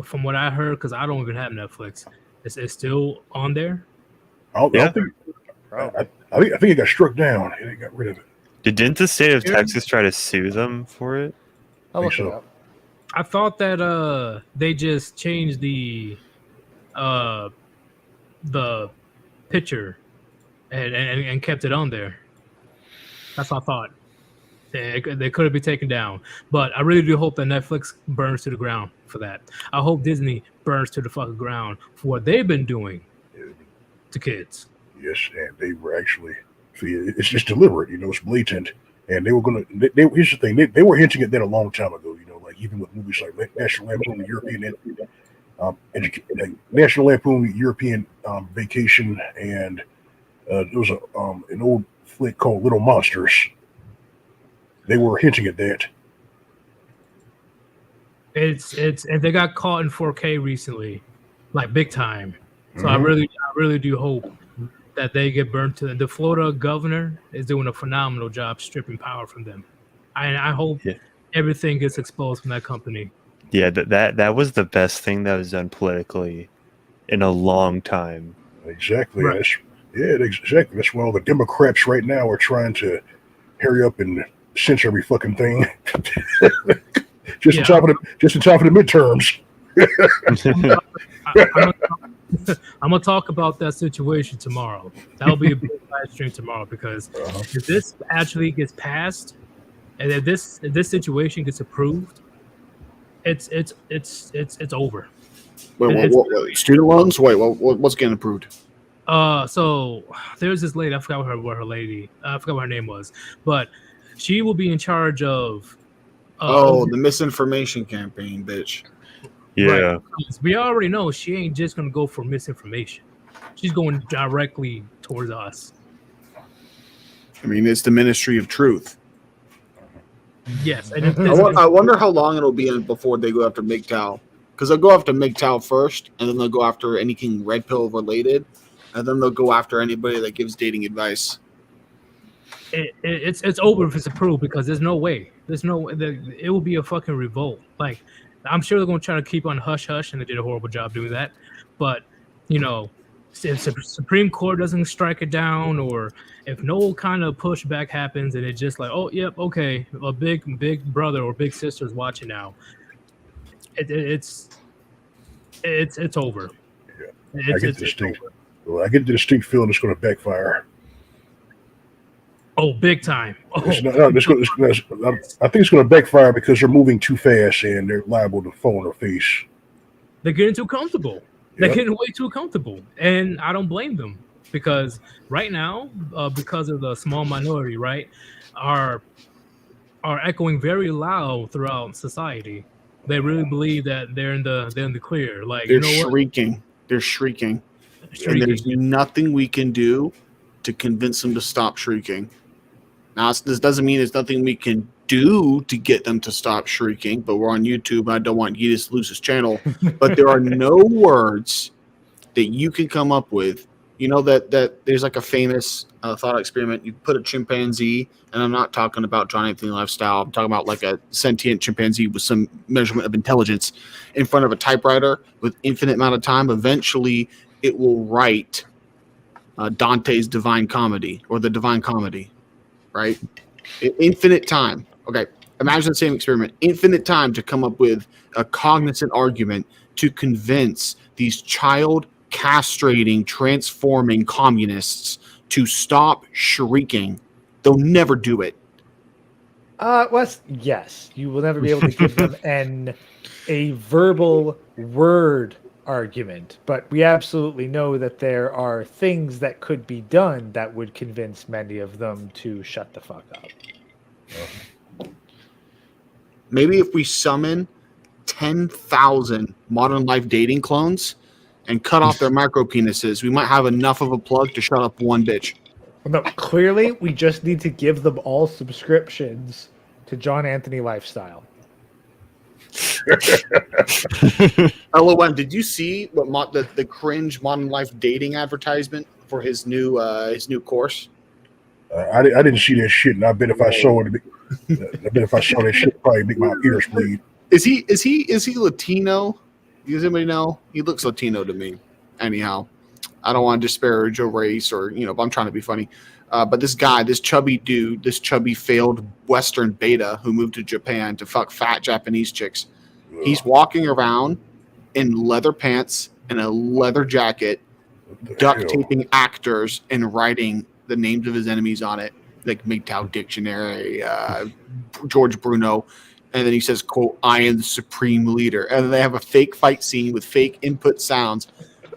from what I heard, because I don't even have Netflix, it's still on there. I think it got struck down. They got rid of it. Didn't the state of Texas try to sue them for it? I'll look it up. I thought that they just changed the picture and kept it on there. That's what I thought. They could have been taken down, but I really do hope that Netflix burns to the ground for that. I hope Disney burns to the fucking ground for what they've been doing to kids. Yes, and they were actually. It's just deliberate, it's blatant, and they were gonna. Here's the thing: they were hinting at that a long time ago. Like even with movies like National Lampoon, National Lampoon European Vacation, and there was an old flick called Little Monsters. They were hinting at that. It's and they got caught in 4K recently, like big time. So I really do hope that they get burnt to them. The Florida governor is doing a phenomenal job stripping power from them. I hope everything gets exposed from that company. Yeah, that was the best thing that was done politically in a long time. Exactly. Right. Exactly. That's why all the Democrats right now are trying to hurry up and censor every fucking thing. just in time for the midterms. I'm gonna talk about that situation tomorrow. That'll be a big live stream tomorrow because if this actually gets passed and if this situation gets approved, it's over. Wait, student loans? Wait, what's getting approved? So there's this lady. I forgot what her name was, but she will be in charge of. The misinformation campaign, bitch. Yeah, right. We already know she ain't just gonna go for misinformation. She's going directly towards us. I mean, it's the Ministry of Truth. Yes, and I wonder how long it'll be before they go after MGTOW. Because they'll go after MGTOW first, and then they'll go after anything red pill related, and then they'll go after anybody that gives dating advice. It's over if it's approved because there's no way. It will be a fucking revolt. Like I'm sure they're gonna try to keep on hush hush, and they did a horrible job doing that. But if the Supreme Court doesn't strike it down, or if no kind of pushback happens, and it's just like, oh yep, okay, a big brother or big sister is watching now. It's over. Yeah. I get the distinct feeling it's going to backfire. Oh, big time! Oh. I think it's going to backfire because they're moving too fast and they're liable to fall on their face. They're getting too comfortable. They're getting way too comfortable, and I don't blame them because right now, because of the small minority, right, are echoing very loud throughout society. They really believe that they're in the clear. Like they're shrieking. They're shrieking. And there's nothing we can do to convince them to stop shrieking. Now, this doesn't mean there's nothing we can do to get them to stop shrieking, but we're on YouTube. I don't want Yeetus to lose his channel. But there are no words that you can come up with. You know that there's like a famous thought experiment. You put a chimpanzee, and I'm not talking about John Anthony Lifestyle. I'm talking about like a sentient chimpanzee with some measurement of intelligence in front of a typewriter with infinite amount of time. Eventually, it will write Dante's Divine Comedy or the Divine Comedy, right? Infinite time. Okay, imagine the same experiment. Infinite time to come up with a cognizant argument to convince these child castrating, transforming communists to stop shrieking. They'll never do it. Yes, you will never be able to give them a verbal word argument, but we absolutely know that there are things that could be done that would convince many of them to shut the fuck up. Maybe if we summon 10,000 modern life dating clones and cut off their micro penises, we might have enough of a plug to shut up one bitch. No, clearly we just need to give them all subscriptions to John Anthony Lifestyle. LOM, did you see what the cringe modern life dating advertisement for his new course? I didn't see that shit, and I bet if I saw it, that shit, it'd probably make my ears bleed. Is he Latino? Does anybody know? He looks Latino to me. Anyhow, I don't want to disparage a race or but I'm trying to be funny. But this guy, this chubby dude, this chubby failed Western beta who moved to Japan to fuck fat Japanese chicks. He's walking around in leather pants and a leather jacket, duct taping actors and writing the names of his enemies on it, like MGTOW Dictionary, George Bruno. And then he says, quote, "I am the supreme leader." And then they have a fake fight scene with fake input sounds.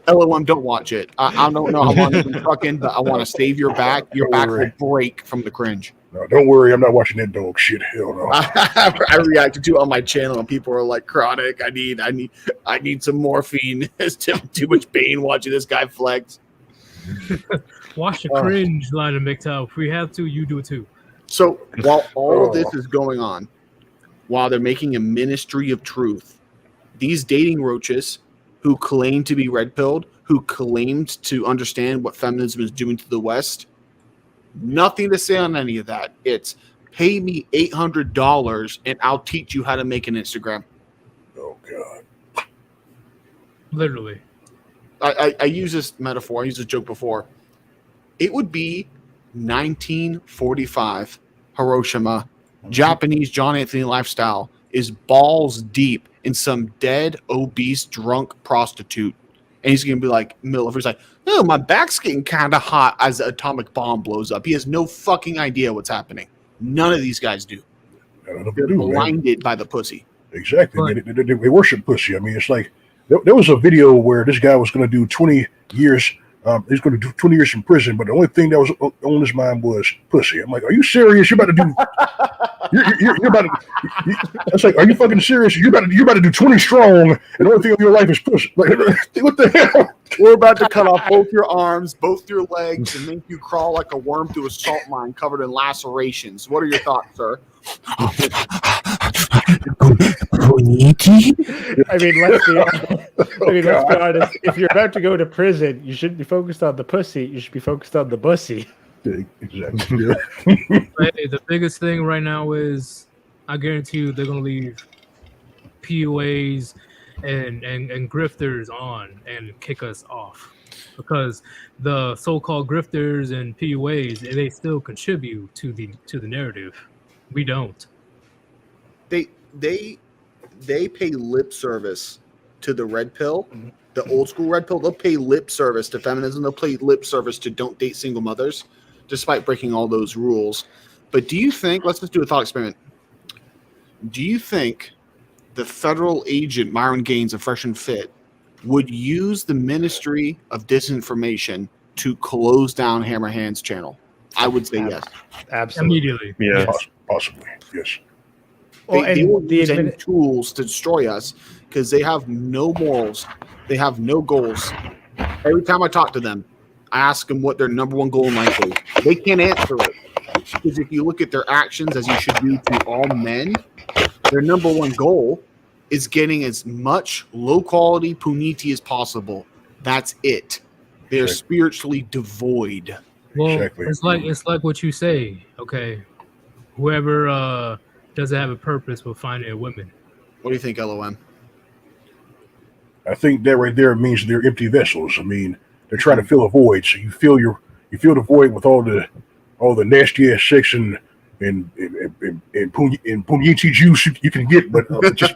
LOM, don't watch it. I don't know how long you've been fucking, but I want to save your back. Your back will break from the cringe. No, don't worry. I'm not watching that dog shit. Hell no. I reacted to it on my channel, and people are like, "Chronic, I need some morphine." There's too much pain watching this guy flex. Watch the cringe line of MGTOW. If we have to, you do it too. So while all of this is going on, while they're making a ministry of truth, these dating roaches who claim to be red-pilled, who claimed to understand what feminism is doing to the West, nothing to say on any of that. It's pay me $800 and I'll teach you how to make an Instagram. Oh, God. Literally. I use this metaphor. I used this joke before. It would be 1945 Hiroshima. Japanese John Anthony Lifestyle is balls deep in some dead, obese, drunk prostitute. And he's going to be like, he's like, "Oh, my back's getting kind of hot," as the atomic bomb blows up. He has no fucking idea what's happening. None of these guys do. They're blinded by the pussy. Exactly. Right. They worship pussy. I mean, it's like, there was a video where this guy was going to do 20 years. He's going to do 20 years in prison, but the only thing that was on his mind was pussy. I'm like, are you serious? You're about to do. You're about to. I was like, are you fucking serious? You're about to do 20 strong, and the only thing of your life is pussy. Like, what the hell? We're about to cut off both your arms, both your legs, and make you crawl like a worm through a salt mine covered in lacerations. What are your thoughts, sir? I mean, let's be honest. If you're about to go to prison, you shouldn't be focused on the pussy. You should be focused on the bussy. Exactly. Hey, the biggest thing right now is, I guarantee you, they're gonna leave PUAs and grifters on and kick us off, because the so-called grifters and PUAs, they still contribute to the narrative. We don't. They pay lip service to the red pill, the old school red pill. They'll pay lip service to feminism. They'll pay lip service to don't date single mothers, despite breaking all those rules. But do you think, let's just do a thought experiment. Do you think the federal agent, Myron Gaines of Fresh and Fit, would use the Ministry of Disinformation to close down Hammer Hand's channel? I would say yes. Absolutely. Immediately. Yeah. Possibly, yes. They will use any tools to destroy us because they have no morals. They have no goals. Every time I talk to them, I ask them what their number one goal in life is. They can't answer it. Because if you look at their actions, as you should do to all men, their number one goal is getting as much low-quality puniti as possible. That's it. They're spiritually devoid. Well, Exactly. it's like what you say. Okay, whoever doesn't have a purpose will find it in women. What do you think, LOM? I think that right there means they're empty vessels. I mean, they're trying to fill a void. So you fill the void with all all the nasty ass sex and punyetti juice you can get, but just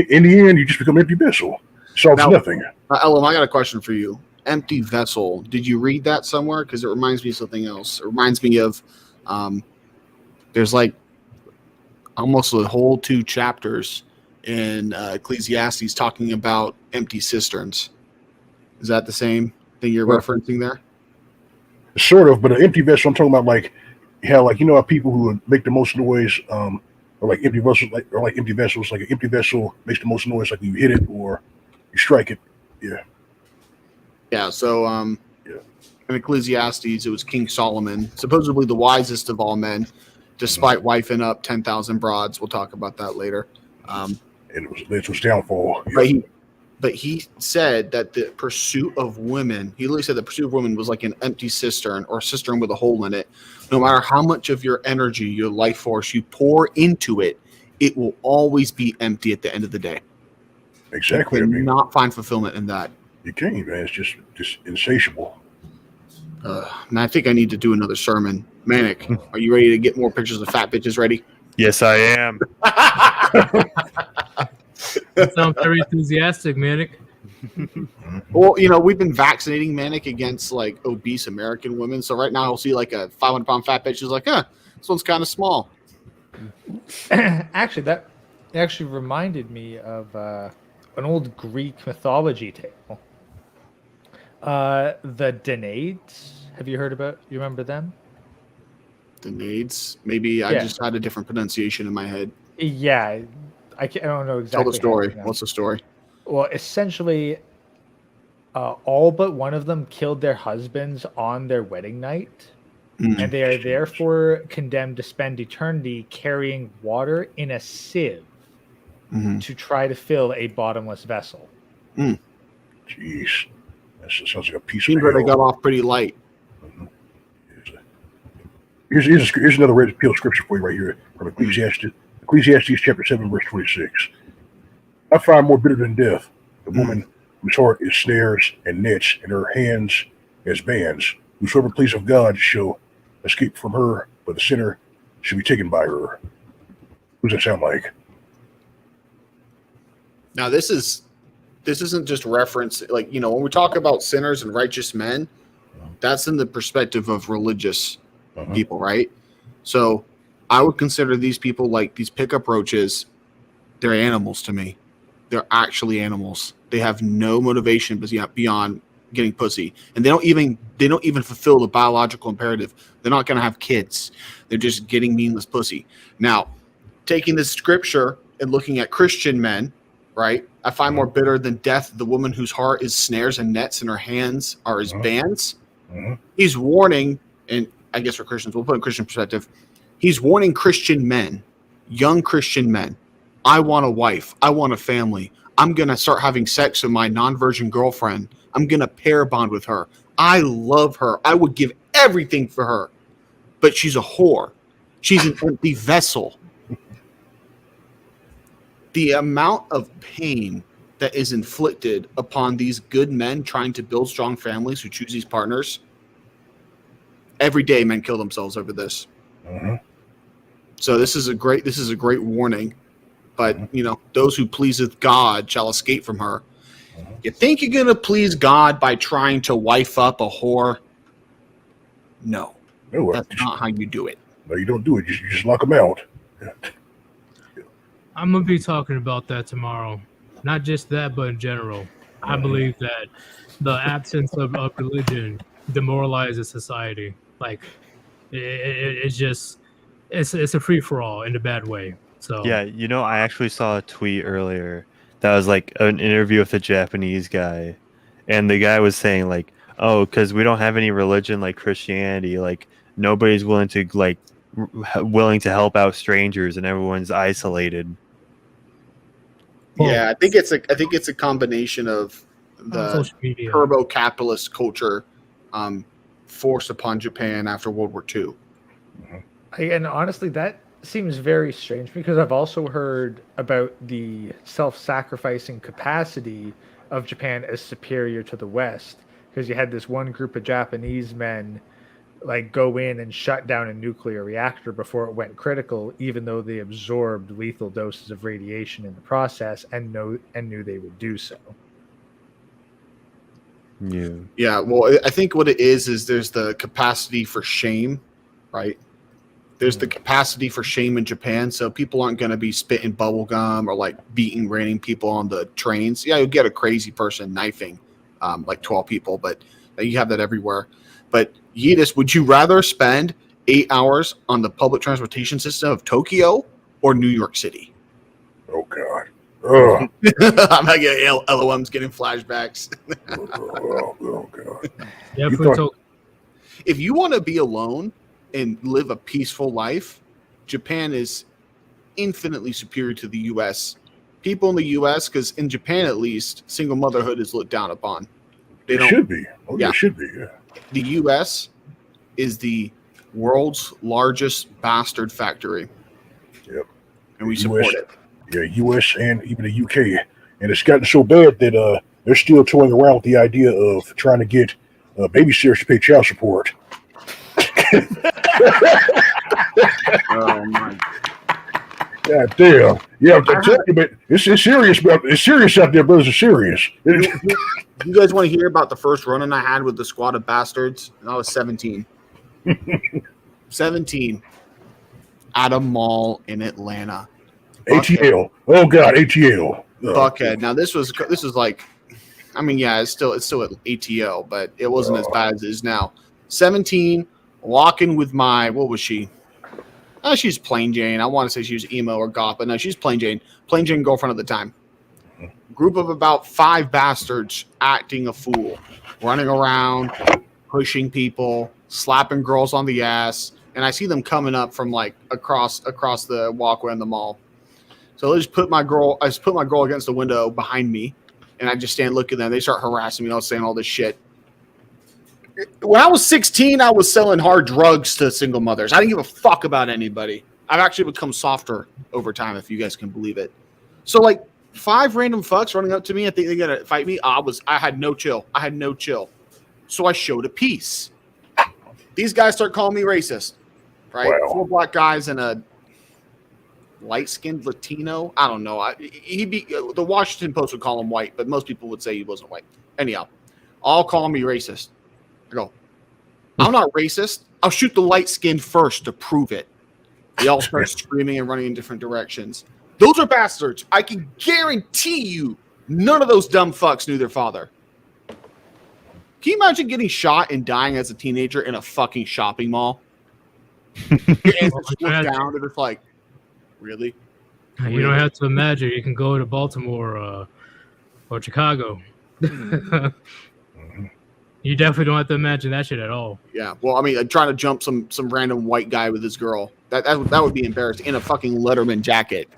in the end, you just become empty vessel. Solves Now- nothing. Ellum, I got a question for you. Empty vessel. Did you read that somewhere? Because it reminds me of something else. It reminds me of there's like almost a whole 2 chapters in Ecclesiastes talking about empty cisterns. Is that the same thing you're referencing there? Sort of, but an empty vessel. I'm talking about like how, like, you know, how people who would make the most noise, or like empty vessels, like empty vessels. Like an empty vessel makes the most noise, like you hit it or you strike it. Yeah. Yeah. So in Ecclesiastes, it was King Solomon, supposedly the wisest of all men, despite wifing up 10,000 broads. We'll talk about that later. And it was downfall. Yeah. But he said that the pursuit of women, he literally said the pursuit of women was like an empty cistern or a cistern with a hole in it. No matter how much of your energy, your life force you pour into it, it will always be empty at the end of the day. Exactly. You cannot find fulfillment in that. You can't, man. It's just insatiable. And I think I need to do another sermon. Manic, are you ready to get more pictures of fat bitches ready? Yes, I am. That sounds very enthusiastic, Manic. Well, you know, we've been vaccinating Manic against like obese American women. So right now he'll see like a 500-pound fat bitch. He's like, this one's kind of small. Actually, that actually reminded me of an old Greek mythology tale. The Danaids. Have you heard about? You remember them? The Nades. Maybe I just had a different pronunciation in my head. Yeah, I don't know exactly. Tell the story. how to What's the story? Well, essentially, all but one of them killed their husbands on their wedding night, and they are therefore condemned to spend eternity carrying water in a sieve to try to fill a bottomless vessel. Jeez. That sounds like a piece Seems of like they hell. got off pretty light. Here's another red pill scripture for you right here from Ecclesiastes. Ecclesiastes chapter 7, verse 26. I find more bitter than death the woman whose heart is snares and nets, and her hands as bands. Whosoever please of God shall escape from her, but the sinner shall be taken by her. Who does that sound like? Now this isn't just reference, like, you know, when we talk about sinners and righteous men, that's in the perspective of religious people, right? So I would consider these people like these pickup roaches. They're animals to me. They're actually animals. They have no motivation beyond getting pussy, and they don't even fulfill the biological imperative. They're not going to have kids. They're just getting meaningless pussy. Now, taking this scripture and looking at Christian men, right? I find more bitter than death the woman whose heart is snares and nets, and her hands are as bands. He's warning, and I guess for Christians, we'll put it in Christian perspective. He's warning Christian men, young Christian men. I want a wife. I want a family. I'm going to start having sex with my non-virgin girlfriend. I'm going to pair bond with her. I love her. I would give everything for her. But she's a whore. She's an empty vessel. The amount of pain that is inflicted upon these good men trying to build strong families who choose these partners. Every day men kill themselves over this. So this is a great warning. But, you know, those who pleaseth God shall escape from her. You think you're going to please God by trying to wife up a whore? No. That's not how you do it. No, you don't do it. You just lock them out. I'm going to be talking about that tomorrow. Not just that, but in general. I believe that the absence of religion demoralizes society. Like, it's just, it's a free-for-all in a bad way. So yeah, you know, I actually saw a tweet earlier that was like an interview with a Japanese guy, and the guy was saying like, oh, because we don't have any religion like Christianity, like nobody's willing to help out strangers, and everyone's isolated. Yeah, I think it's a combination of the turbo capitalist culture forced upon Japan after World War II. And honestly, that seems very strange because I've also heard about the self-sacrificing capacity of Japan as superior to the West, because you had this one group of Japanese men like go in and shut down a nuclear reactor before it went critical, even though they absorbed lethal doses of radiation in the process and knew they would do so. Yeah. Yeah, well, I think what it is there's the capacity for shame, right? There's the capacity for shame in Japan, so people aren't going to be spitting bubble gum or like beating random people on the trains. Yeah, you'll get a crazy person knifing like 12 people, but you have that everywhere. But Yeetus, would you rather spend 8 hours on the public transportation system of Tokyo or New York City? Oh God. Oh, I'm not getting LOM's getting flashbacks. oh God. Definitely thought- If you want to be alone and live a peaceful life, Japan is infinitely superior to the U.S. People in the U.S., because in Japan at least, single motherhood is looked down upon. It should be. Oh, Yeah. It should be. Yeah. The U.S. is the world's largest bastard factory. Yep. And we The support US it. Yeah, U.S. and even the U.K. And it's gotten so bad that they're still toying around with the idea of trying to get babysitters to pay child support. Oh my! God damn. Yeah, I'm telling you, but it's serious. It's serious out there, brothers. It's serious. You guys want to hear about the first run-in I had with the squad of bastards? And I was 17. 17 at a mall in Atlanta. ATL. Oh God, ATL. Buckhead. Now this was like, I mean, yeah, it's still at ATL, but it wasn't as bad as it is now. 17, walking with my, what was she? She's plain Jane. I want to say she was emo or goth, but no, she's plain Jane. Plain Jane girlfriend at the time. Group of about 5 bastards acting a fool, running around, pushing people, slapping girls on the ass, and I see them coming up from like across the walkway in the mall. So I just put my girl against the window behind me, and I just stand looking at them. They start harassing me, saying all this shit. When I was 16, I was selling hard drugs to single mothers. I didn't give a fuck about anybody. I've actually become softer over time, if you guys can believe it. So like 5 random fucks running up to me, I think they're gonna fight me. I had no chill. So I showed a piece. These guys start calling me racist. Right? Wow. 4 black guys and a light-skinned Latino. I don't know. The Washington Post would call him white, but most people would say he wasn't white. Anyhow, all calling me racist. I go, I'm not racist. I'll shoot the light skin first to prove it. They all start screaming and running in different directions. Those are bastards. I can guarantee you none of those dumb fucks knew their father. Can you imagine getting shot and dying as a teenager in a fucking shopping mall? Your ancestors look down and it's like, really? You don't have to imagine. You can go to Baltimore or Chicago. You definitely don't have to imagine that shit at all. Yeah. Well, I mean, trying to jump some random white guy with his girl. That would be embarrassing in a fucking Letterman jacket.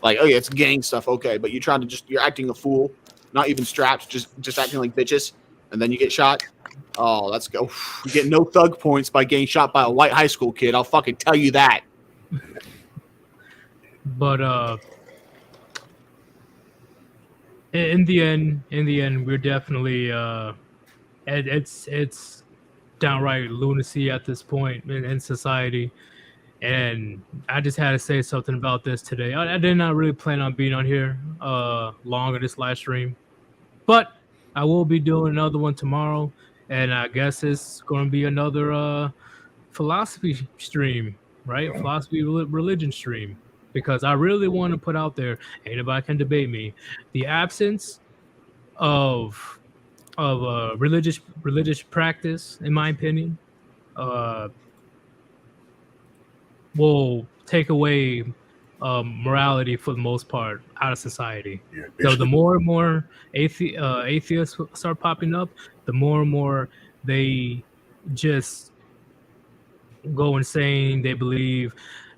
Like, oh yeah, it's gang stuff. Okay, but you're acting a fool, not even strapped, just acting like bitches, and then you get shot. Oh, let's go. You get no thug points by getting shot by a white high school kid. I'll fucking tell you that. But in the end, we're definitely it's downright lunacy at this point in society. And I just had to say something about this today. I did not really plan on being on here long on this live stream, but I will be doing another one tomorrow, and I guess it's going to be another philosophy stream, right? Philosophy religion stream, because I really want to put out there, anybody can debate me, the absence of religious practice, in my opinion, will take away morality for the most part out of society. Yeah, So the more and more atheists start popping up, the more and more they just go insane. They believe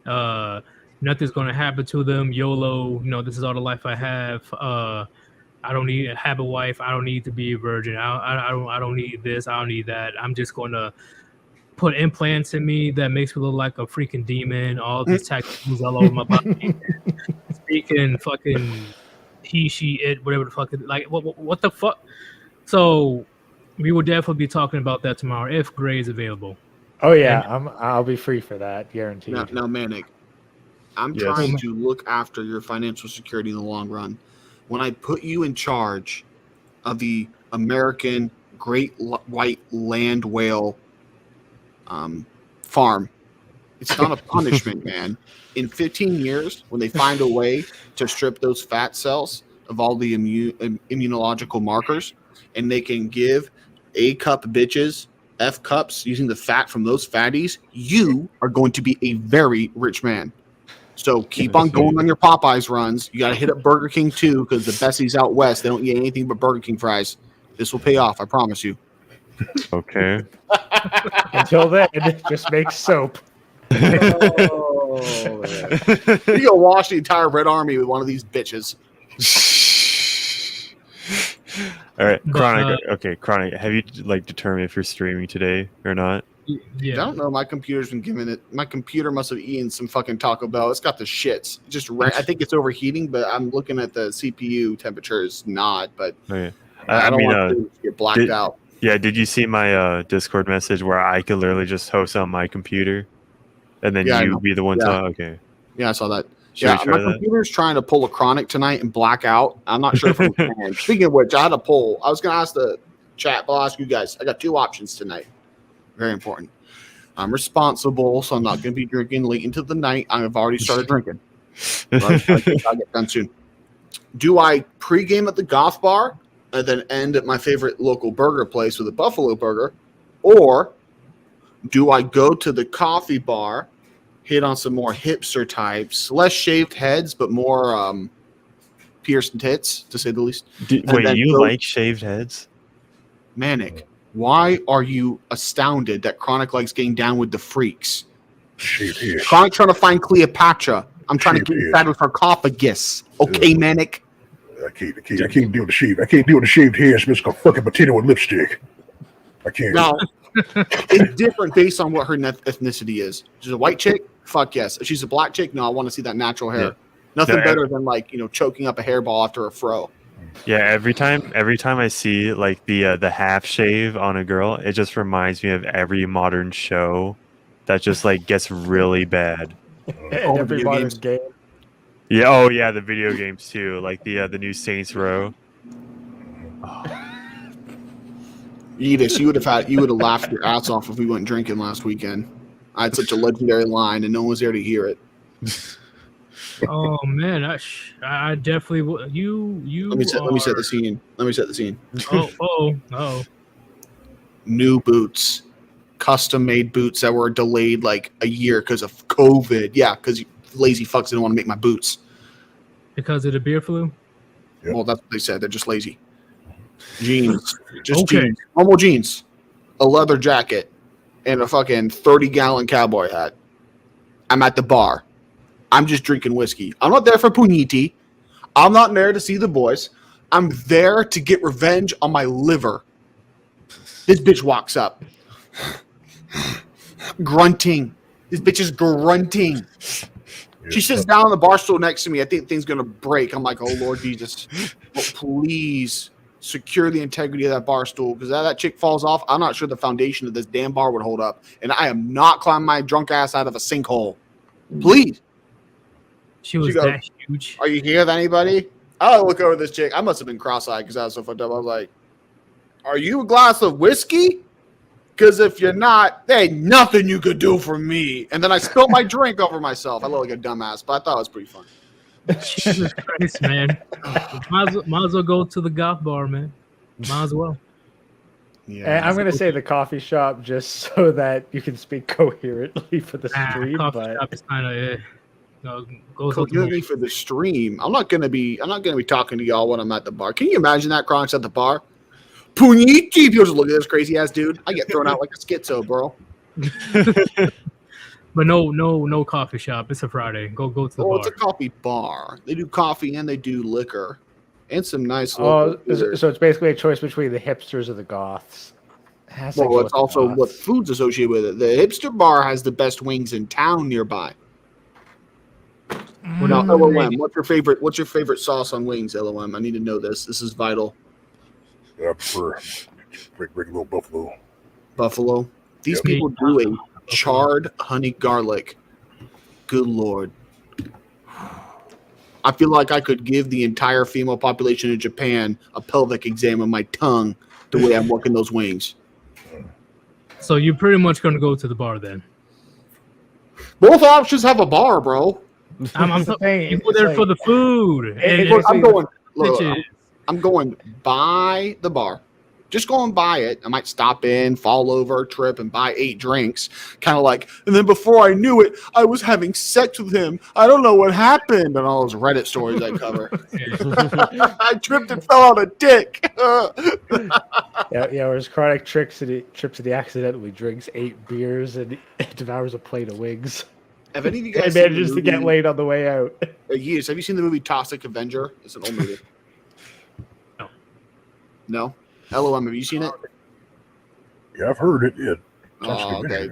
nothing's going to happen to them. YOLO, this is all the life I have. I don't need to have a wife. I don't need to be a virgin. I don't need this. I don't need that. I'm just going to put implants in me that makes me look like a freaking demon. All these tattoos all over my body. Speaking fucking he, she, it, whatever the fuck. Like, what the fuck? So we will definitely be talking about that tomorrow if Gray is available. Oh yeah, I'll be free for that, guaranteed. Now, Manic, I'm Yes. trying to look after your financial security in the long run. When I put you in charge of the American Great White Land Whale farm, it's not a punishment, man. In 15 years, when they find a way to strip those fat cells of all the immunological markers, and they can give A cup bitches F cups using the fat from those fatties, you are going to be a very rich man. So keep on going on your Popeyes runs. You got to hit up Burger King too, because the Bessies out west, they don't eat anything but Burger King fries. This will pay off, I promise you. Okay. Until then, just make soap. Oh, man. You go wash the entire Red Army with one of these bitches. All right, But, Chronic. Okay, Chronic. Have you determined if you're streaming today or not? I Yeah. don't know. My computer's been giving it. My computer must have eaten some fucking Taco Bell. It's got the shits. I think it's overheating, but I'm looking at the CPU temperature. It's not, but Okay. I don't mean, want to get blacked out. Yeah, did you see my Discord message where I could literally just host on my computer, and then Yeah, I you know. be the one Yeah. Okay. Yeah, I saw that. Should we try my that? computer's trying to pull a Chronic tonight and black out. I'm not sure if we can. Speaking of which, I had a poll. I was going to ask the chat, but I'll ask you guys. I got 2 options tonight. Very important. I'm responsible, so I'm not going to be drinking late into the night. I've already started drinking. I'll get done soon. Do I pregame at the Goth Bar and then end at my favorite local burger place with a Buffalo Burger? Or do I go to the coffee bar, hit on some more hipster types, less shaved heads, but more pierced tits, to say the least? Wait, you like shaved heads? Manic, why are you astounded that Chronic likes getting down with the freaks? Shaved head. Chronic trying to find Cleopatra. I'm trying to Shaved get head. inside with sarcophagus. Okay, Manic? I can't deal with the shave. I can't deal with the shaved hair. It's like a fucking potato with lipstick. I can't. Now, it's different based on what her ethnicity is. She's a white chick? Fuck yes. If she's a black chick, no, I want to see that natural hair. Yeah. Nothing No, better than choking up a hairball after a fro. Yeah, every time I see the half shave on a girl, it just reminds me of every modern show that just gets really bad. And the every video modern games. game. Yeah, oh yeah, the video games too, like the new Saints Row. Yeetus, you would have laughed your ass off if we went drinking last weekend. I had such a legendary line, and no one was there to hear it. Oh man, I definitely will. You. Let me set the scene. Oh. New boots, custom-made boots that were delayed like a year because of COVID. Yeah, because lazy fucks didn't want to make my boots. Because of the beer flu. Yep. Well, that's what they said. They're just lazy. Jeans, just Okay. jeans, normal jeans, a leather jacket, and a fucking 30-gallon cowboy hat. I'm at the bar. I'm just drinking whiskey. I'm not there for puniti. I'm not there to see the boys. I'm there to get revenge on my liver. This bitch walks up. Grunting. This bitch is grunting. She sits down on the bar stool next to me. I think things going to break. I'm like, oh, Lord Jesus. Oh, please secure the integrity of that bar stool, because that chick falls off, I'm not sure the foundation of this damn bar would hold up. And I am not climbing my drunk ass out of a sinkhole. Please. She was She goes, that huge. Are you here with anybody? I look over this chick. I must have been cross-eyed because I was so fucked up. I was like, are you a glass of whiskey? Because if you're not, there ain't nothing you could do for me. And then I spilled my drink over myself. I look like a dumbass, but I thought it was pretty fun. Jesus Christ, man. Might as well go to the goth bar, man. Might as well. Yeah. And I'm going to say the coffee shop just so that you can speak coherently for the stream. Coffee But shop is kind of goes Coherently for the stream. I'm not gonna be talking to y'all when I'm at the bar. Can you imagine that Cronks at the bar? Puniti, people just look at this crazy ass dude. I get thrown out like a schizo, bro. But no coffee shop. It's a Friday. Go to the bar. It's a coffee bar. They do coffee and they do liquor, and some nice. oh, local beer. so it's basically a choice between the hipsters or the goths. Has to go Well, with it's the also goths. what food's associated with it. The hipster bar has the best wings in town nearby. Now, LOM, what's your favorite sauce on wings, LOM? I need to know this. This is vital. I prefer regular Buffalo. Buffalo. these people do a charred honey garlic. Good Lord. I feel like I could give the entire female population in Japan a pelvic exam of my tongue the way I'm working those wings. So you're pretty much going to go to the bar then? Both options have a bar, bro. I'm saying, you go there for the food. I'm going by the bar. Just going by it. I might stop in, fall over, trip, and buy 8 drinks. Kind of like, and then before I knew it, I was having sex with him. I don't know what happened. And all those Reddit stories I cover. I tripped and fell on a dick. Whereas Chronic trips and he accidentally drinks 8 beers and devours a plate of wings. Have any of you guys and manages to get laid on the way out? Yeetus, have you seen the movie Toxic Avenger? It's an old movie. No? LOM, have you seen it? Yeah, I've heard it. Yeah. Oh, okay.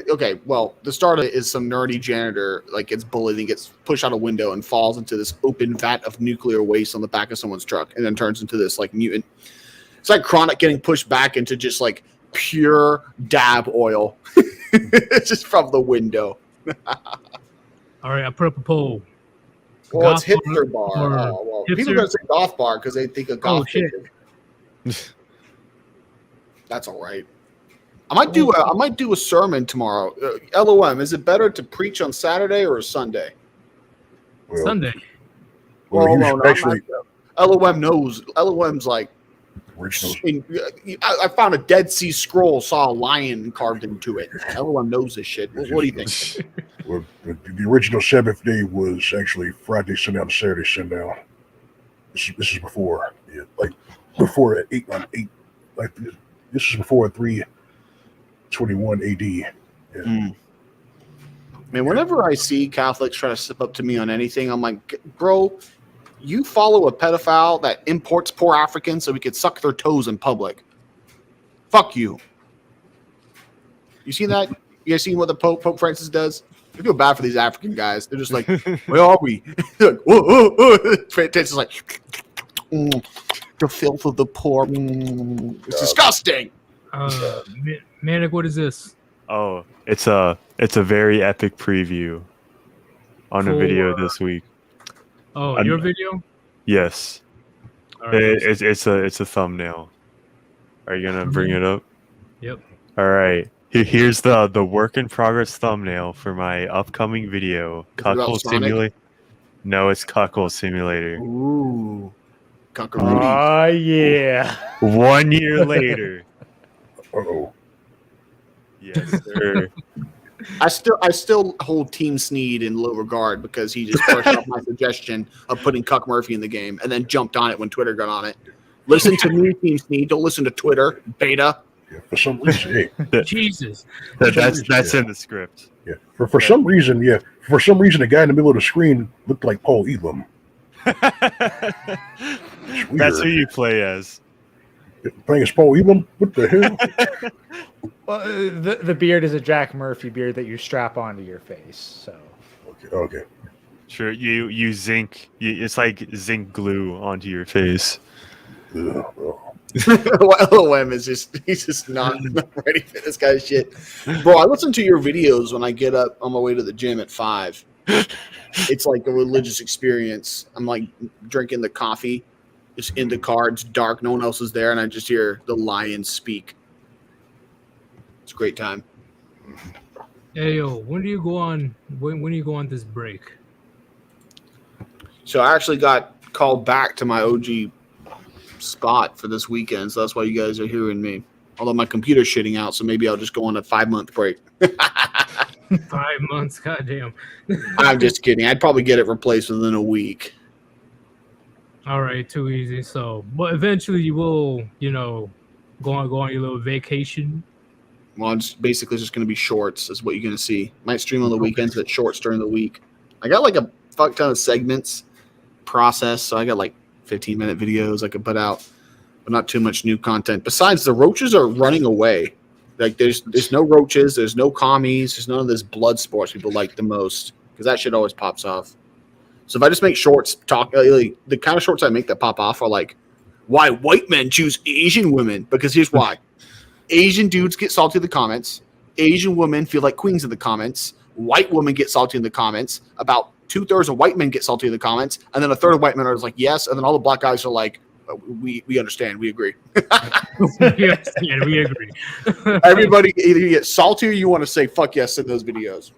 Okay, well, the start of it is some nerdy janitor gets bullied and gets pushed out a window and falls into this open vat of nuclear waste on the back of someone's truck and then turns into this mutant. It's like Chronic getting pushed back into just pure dab oil. Just from the window. All right, I put up a poll. Well, it's hipster bar. People are going to say goth bar because they think of goth. That's all right. I might do a sermon tomorrow. LOM, is it better to preach on Saturday or a Sunday? Well, Sunday. Well, no, actually, LOM knows. LOM's like, I found a Dead Sea Scroll, saw a lion carved into it. LOM knows this shit. What do you think? Well, the original Sabbath day was actually Friday sundown to Saturday sundown. This is before, before 8, this is before 321 AD. Yeah. Man, whenever I see Catholics try to step up to me on anything, I'm like, bro, you follow a pedophile that imports poor Africans so we could suck their toes in public. Fuck you. You see that? You guys seen what the Pope Francis does? I feel bad for these African guys. They're just like, where are we? Like, whoa. Francis is like, the filth of the poor. It's disgusting. Manic, what is this? Oh, it's a very epic preview on a video this week. Oh, your video? Yes. All right, it's a thumbnail. Are you gonna bring it up? Yep. All right. Here's the work in progress thumbnail for my upcoming video. Cuckold Simulator. No, it's Cuckold Simulator. Ooh. Oh, yeah. 1 year later. Uh-oh. Yes, sir. I still hold Team Sneed in low regard because he just brushed off my suggestion of putting Cuck Murphy in the game and then jumped on it when Twitter got on it. Listen to me, Team Sneed. Don't listen to Twitter. Beta. Yeah, for some reason, Jesus. That's in the script. Yeah. For some reason, the guy in the middle of the screen looked like Paul Elam. That's who you play as. Playing as Paul Elam? What the hell? Well, the beard is a Jack Murphy beard that you strap onto your face. So. Okay. Sure, you zinc. It's like zinc glue onto your face. LOM is he's just not ready for this guy's shit. Bro, I listen to your videos when I get up on my way to the gym at 5. It's like a religious experience. I'm like drinking the coffee, just in the car, it's dark, no one else is there, and I just hear the lions speak. It's a great time. Hey yo, when do you go on this break? So I actually got called back to my OG spot for this weekend, so that's why you guys are hearing me. Although my computer's shitting out, so maybe I'll just go on a 5-month break. 5 months, goddamn. I'm just kidding. I'd probably get it replaced within a week. All right, too easy. So, but eventually you will, go on your little vacation. Well, it's basically just going to be shorts is what you're going to see. Might stream on the weekends, but shorts during the week. I got like a fuck ton of segments processed, so I got like 15-minute videos I could put out, but not too much new content. Besides, the roaches are running away. Like there's no roaches, there's no commies, there's none of this blood sports people like the most because that shit always pops off. So if I just make shorts the kind of shorts I make that pop off are like why white men choose Asian women, because here's why. Asian dudes get salty in the comments. Asian women feel like queens in the comments. White women get salty in the comments. About 2/3 of white men get salty in the comments, and then a third of white men are like, yes, and then all the black guys are like, we understand, we agree. Yes, yeah, we agree. Everybody, either you get salty or you want to say fuck yes in those videos.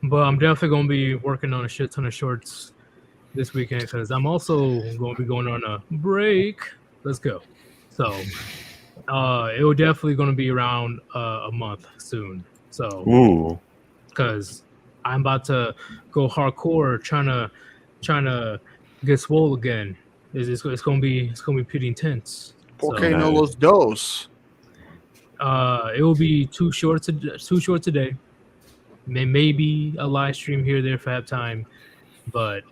But I'm definitely gonna be working on a shit ton of shorts this weekend because I'm also going to be going on a break. Let's go. So it will definitely going to be around a month soon. So Ooh. because I'm about to go hardcore trying to get swole again. It's gonna be pretty intense. Por So, qué no los dos? it will be 2 shorts a day. Maybe a live stream here or there if I have time. But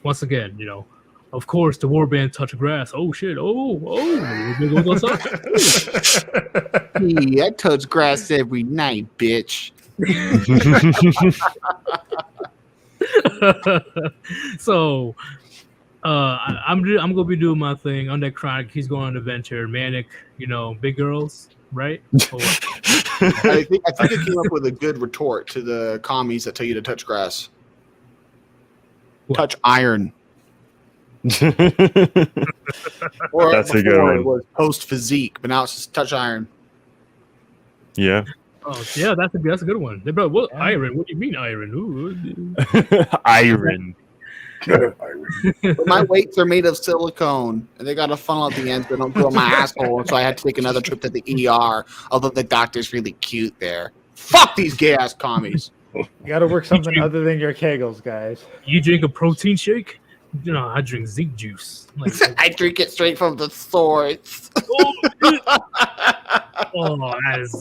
once again, of course the Warband touch grass. Oh shit! Oh! What's up? Yeah, I touch grass every night, bitch. So I'm gonna be doing my thing. On that Chronic, he's going on an adventure. Manic, big girls, right? I think I came up with a good retort to the commies that tell you to touch grass. What? Touch iron. Or That's a good before one. It was post physique, but now it's just touch iron. Yeah. Oh yeah, that's a good one. They brought what iron? What do you mean iron? Ooh. Iron. But my weights are made of silicone, and they got a funnel at the end, so they don't go in my asshole. So I had to take another trip to the ER. Although the doctor's really cute there. Fuck these gay ass commies. You got to work something other than your Kegels, guys. You drink a protein shake? I drink zinc juice. Like, I drink it straight from the source.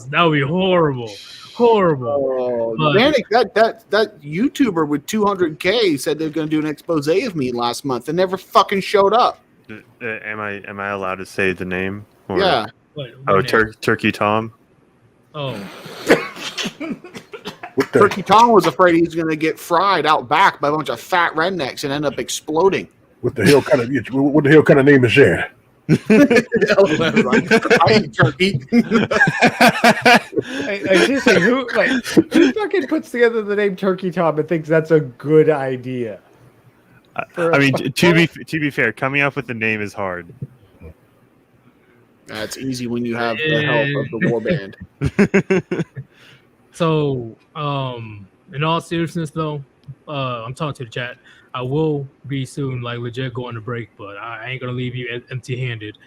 that would be horrible. Horrible. Oh, Manic, that YouTuber with 200K said they're going to do an expose of me last month and never fucking showed up. Am I allowed to say the name? Or- Yeah. Oh, Turkey Tom. Oh. Turkey Tom was afraid he was going to get fried out back by a bunch of fat rednecks and end up exploding. What the hell kind of name is that? I eat turkey. Seriously, who fucking puts together the name Turkey Tom and thinks that's a good idea? I mean, to be fair, coming up with the name is hard. That's easy when you have the help of the Warband. So, in all seriousness, though, I'm talking to the chat. I will be soon, like legit going to break, but I ain't gonna leave you empty-handed.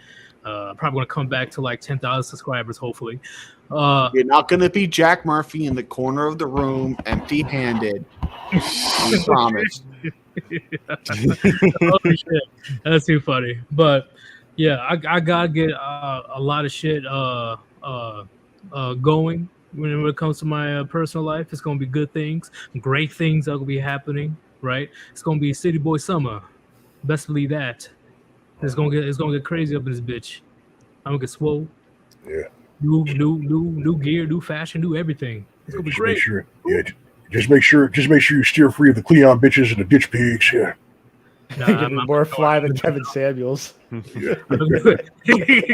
I'm probably gonna come back to like 10,000 subscribers, hopefully. You're not gonna be Jack Murphy in the corner of the room, empty-handed. I promise. Oh shit, that's too funny. But yeah, I gotta get a lot of shit going. When it comes to my personal life, it's gonna be good things, great things that will be happening. Right? It's gonna be City Boy Summer. Best believe that. It's gonna get crazy up in this bitch. I'm gonna get swole. Yeah. New gear, new fashion, new everything. It's gonna be great. Just make sure you steer free of the Cleon bitches and the ditch pigs. Yeah. Nah, more fly than Kevin Samuels. Yeah.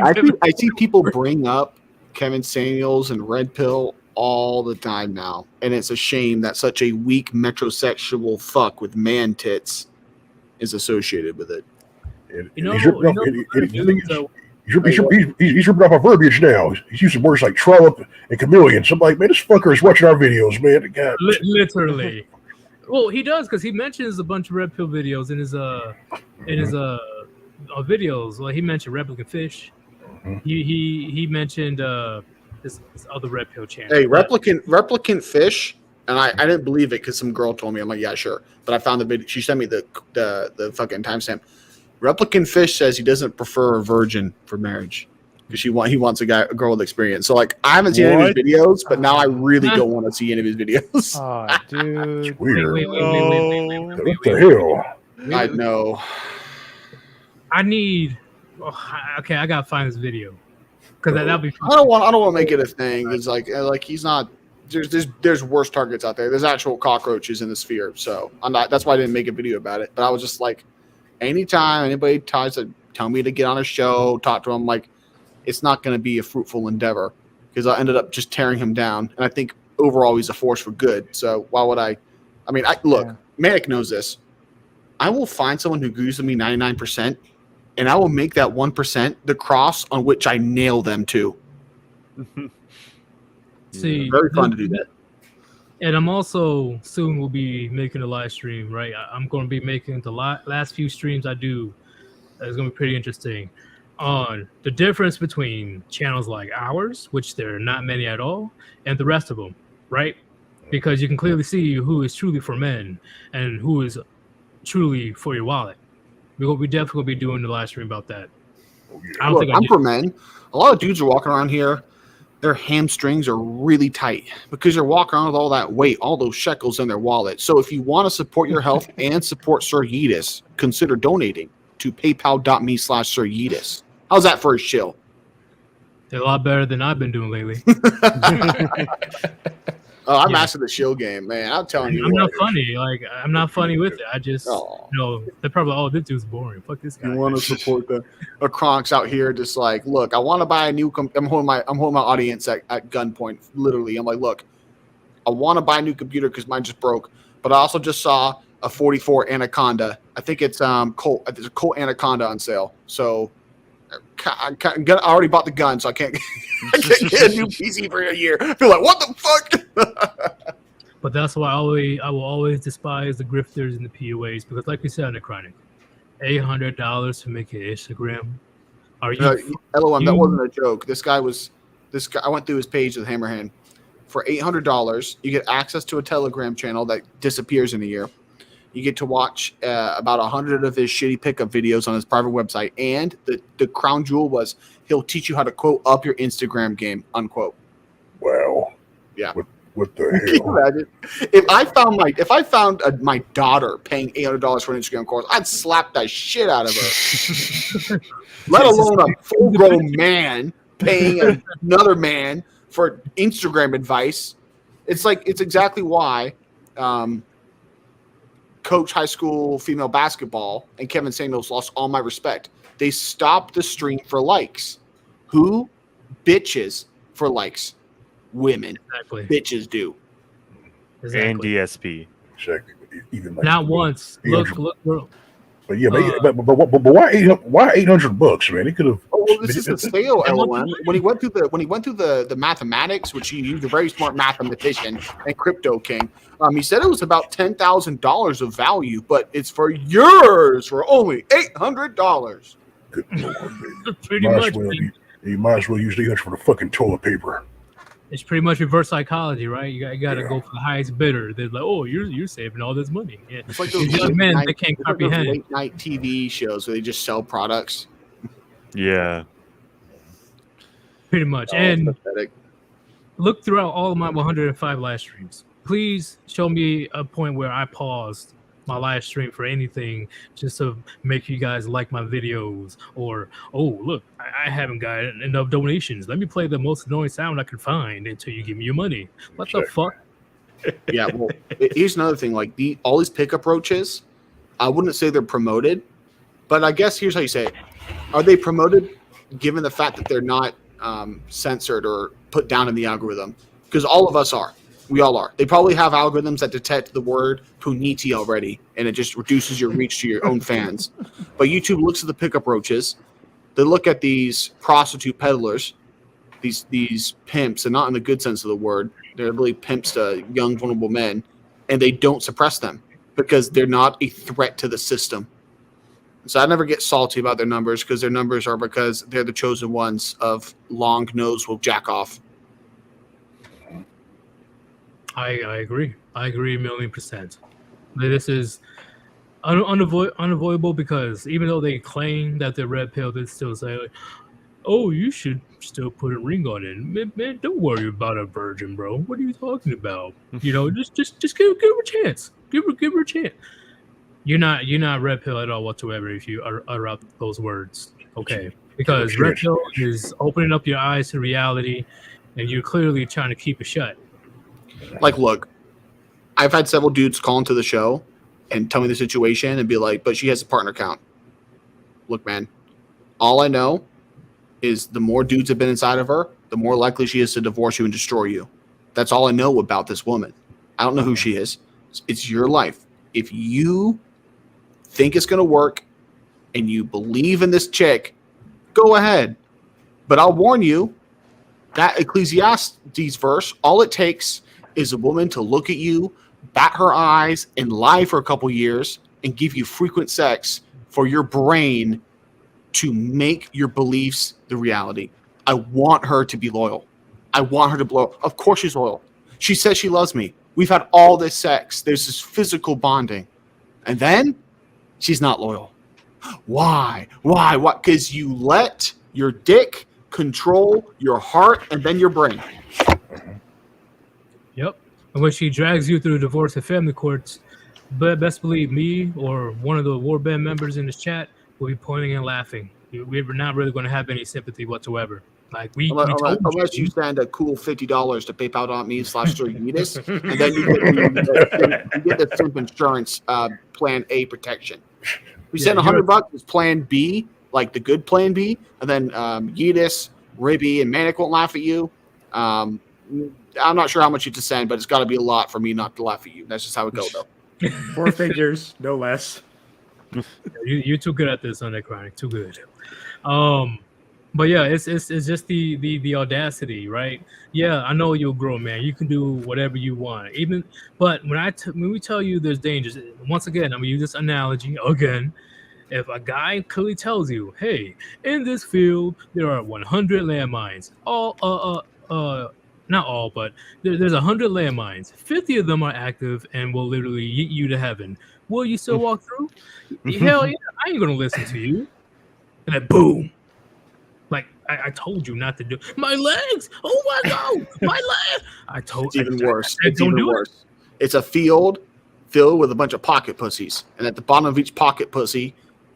I see people bring up Kevin Samuels and Red Pill all the time now, and it's a shame that such a weak metrosexual fuck with man tits is associated with it. He's ripping off our verbiage now. He's using words like trollop and chameleon. So I'm like, man, this fucker is watching our videos, man. God. Literally. Well, he does because he mentions a bunch of Red Pill videos in his videos. Like he mentioned Replicant Fish. Mm-hmm. He mentioned this other Red Pill channel. Hey, Replicant Fish, and I didn't believe it because some girl told me. I'm like, yeah, sure. But I found the video. She sent me the fucking timestamp. Replicant Fish says he doesn't prefer a virgin for marriage because he wants a girl with experience. So like, I haven't seen any of his videos, but now I really don't want to see any of his videos. Oh, dude, it's weird. Wait. What the hell? I know. I need. Okay, I gotta find this video because that'll be. I don't want to make it a thing. It's like he's not. There's worse targets out there. There's actual cockroaches in the sphere. So I'm not. That's why I didn't make a video about it. But I was just like, anytime anybody tries to tell me to get on a show, talk to them, like, it's not going to be a fruitful endeavor. because I ended up just tearing him down. And I think overall he's a force for good. So why would I mean, look, Yeah. Manic knows this. I will find someone who agrees with me 99%, and I will make that 1% the cross on which I nail them to. See, Very fun to do that. And I'm also soon will be making a live stream, right? I'm going to be making the last few streams I do. It's going to be pretty interesting on the difference between channels like ours, which there are not many at all, and the rest of them, right? Because you can clearly see who is truly for men and who is truly for your wallet. We definitely will be doing the live stream about that. I don't Look, think I I'm did. for men. A lot of dudes are walking around here. Their hamstrings are really tight because they're walking around with all that weight, all those shekels in their wallet. So if you want to support your health and support Sir Yeetus, consider donating to paypal.me/Sir Yeetus. How's that for a shill? A lot better than I've been doing lately. Oh, I Yeah. mastered the shill game, man. I'm telling you I'm what. not funny. Like, I'm not funny with it. I just, Oh. they're probably, oh, this dude's boring. Fuck this guy. You want to support the Kronk's out here, just like, look, I want to buy a new. I'm holding my audience at gunpoint. Literally, I'm like, look, I want to buy a new computer because mine just broke. But I also just saw a 44 Anaconda. I think it's Colt. There's a Colt Anaconda on sale. So I already bought the gun, so I can't get a new PC for a year. I feel like, what the fuck? But that's why I will always despise the grifters and the PUAs because, like you said on the Chronic, $800 to make an Instagram. Are you? LOM, that you- wasn't a joke. This guy. I went through his page with Hammerhand. For $800, you get access to a Telegram channel that disappears in a year. You get to watch about 100 of his shitty pickup videos on his private website. And the crown jewel was he'll teach you how to, quote, up your Instagram game, unquote. Wow. Yeah. What the Can you hell? imagine? If I found my daughter paying $800 for an Instagram course, I'd slap the shit out of her. Let alone a full-grown man paying another man for Instagram advice. It's exactly why coach high school female basketball and Kevin Samuels lost all my respect. They stopped the stream for likes. Who bitches for likes? Women. Exactly. Bitches do. And Exactly. DSP. Exactly. Even like Not once. Look, bro. But yeah, but why $800, man? He could have. Oh, well, this is a sale, LOM. When he went through the mathematics, which he was a very smart mathematician and crypto king, he said it was about $10,000 of value, but it's for yours for only $800. Good Lord, man. Pretty Might much. as well Man. you might as well use the $800 for the fucking toilet paper. It's pretty much reverse psychology, right? You got to Yeah. go for the highest bidder. They're like, oh, you're saving all this money. Yeah. It's like those These young late men, night- they can't it's like those comprehend. late night TV shows where they just sell products. Yeah. Pretty much. Oh, And pathetic. look throughout all of my 105 live streams. Please show me a point where I paused my live stream for anything just to make you guys like my videos, or oh look, I haven't got enough donations. Let me play the most annoying sound I can find until you give me your money. What the fuck? Yeah, well, here's another thing. Like all these pickup roaches, I wouldn't say they're promoted, but I guess here's how you say it. Are they promoted given the fact that they're not censored or put down in the algorithm? Because all of us are. We all are. They probably have algorithms that detect the word puniti already, and it just reduces your reach to your own fans. But YouTube looks at the pickup roaches. They look at these prostitute peddlers, these pimps, and not in the good sense of the word. They're really pimps to young, vulnerable men, and they don't suppress them because they're not a threat to the system. So I never get salty about their numbers because their numbers are because they're the chosen ones of long nose will jack off. I agree. I agree 1,000,000%. This is unavoidable because even though they claim that they're red pill, they still say, like, "Oh, you should still put a ring on it." Man, don't worry about a virgin, bro. What are you talking about? You know, just give her a chance. Give her a chance. You're not red pill at all whatsoever if you utter out those words, okay? Because red pill is opening up your eyes to reality, and you're clearly trying to keep it shut. Like, look, I've had several dudes call into the show and tell me the situation and be like, but she has a partner count. Look, man, all I know is the more dudes have been inside of her, the more likely she is to divorce you and destroy you. That's all I know about this woman. I don't know who she is. It's your life. If you think it's going to work and you believe in this chick, go ahead. But I'll warn you, that Ecclesiastes verse, all it takes is a woman to look at you, bat her eyes, and lie for a couple years and give you frequent sex for your brain to make your beliefs the reality. I want her to be loyal. I want her to blow. Of course she's loyal. She says she loves me. We've had all this sex. There's this physical bonding. And then she's not loyal. Why? Why? What? Because you let your dick control your heart and then your brain. Yep. And when she drags you through divorce and family courts, but best believe me or one of the Warband members in this chat will be pointing and laughing. We're not really going to have any sympathy whatsoever. Like unless you send a cool $50 to PayPal.me/Yeetus, and then you get the simp insurance plan A protection. We send $100 as plan B, like the good plan B, and then Yeetus, Ribby, and Manic won't laugh at you. I'm not sure how much you to send, but it's got to be a lot for me not to laugh at you. That's just how it goes, though. 4 figures, no less. You're too good at this, Sunday Chronic. Too good. But yeah, it's just the audacity, right? Yeah, I know you're a grown man. You can do whatever you want. But when we tell you there's dangers, once again, I'm gonna use this analogy again. If a guy clearly tells you, "Hey, in this field there are 100 landmines," not all, but there's 100 landmines. 50 of them are active and will literally yeet you to heaven. Will you still walk through? Hell yeah, I ain't gonna listen to you. And then boom. Like I told you not to do my legs. Oh my god, my leg! It's even worse. It's even worse. It's a field filled with a bunch of pocket pussies, and at the bottom of each pocket pussy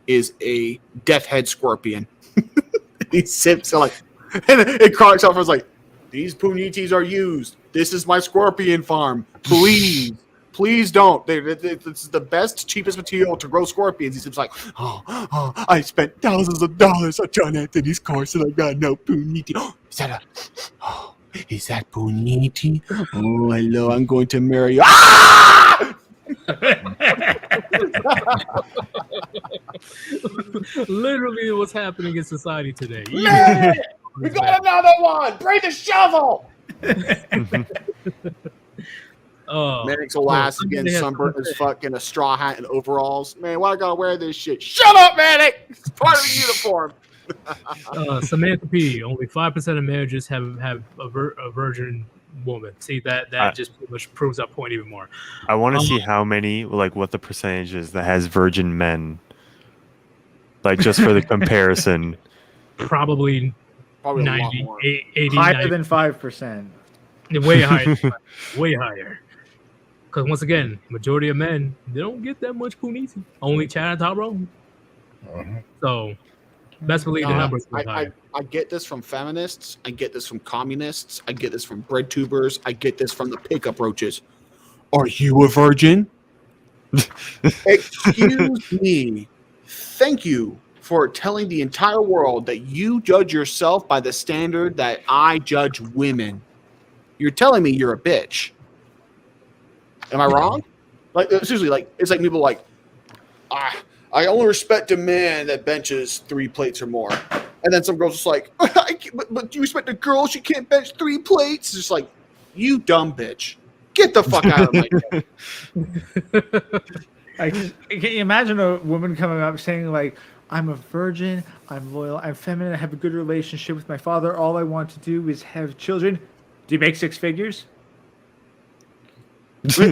is a death head scorpion. These simps are like, and Chronic Sulfur's like, these punitis are used. This is my scorpion farm. Please don't. This is the best, cheapest material to grow scorpions. He's like, I spent thousands of dollars on John Anthony's course and I got no puniti. Is that puniti? Oh, hello, I'm going to marry you. Ah! Literally what's happening in society today. Man, we got another one. Bring the shovel. Manic's ass again, sunburnt as fuck in a straw hat and overalls. Man, why I gotta wear this shit? Shut up, Manic! It's part of the uniform. Samantha P. Only 5% of marriages have a virgin woman. See that just pretty much proves that point even more. I want to see how many, like, what the percentage is that has virgin men. Like, just for the comparison. Probably 90, 80, higher 90. than 5%. Way higher. Way higher. Because once again, majority of men, they don't get that much punisi. Only Chad and Tyrone. So, best believe the numbers are higher. I get this from feminists. I get this from communists. I get this from bread tubers. I get this from the pickup roaches. Are you a virgin? Excuse me. Thank you for telling the entire world that you judge yourself by the standard that I judge women. You're telling me you're a bitch. Am I wrong? Like, seriously, like, it's like people like, I only respect a man that benches 3 plates or more. And then some girls just like, but do you respect a girl? She can't bench 3 plates. It's just like, you dumb bitch. Get the fuck out of my head. Can you imagine a woman coming up saying, like, I'm a virgin, I'm loyal, I'm feminine, I have a good relationship with my father. All I want to do is have children. Do you make 6 figures?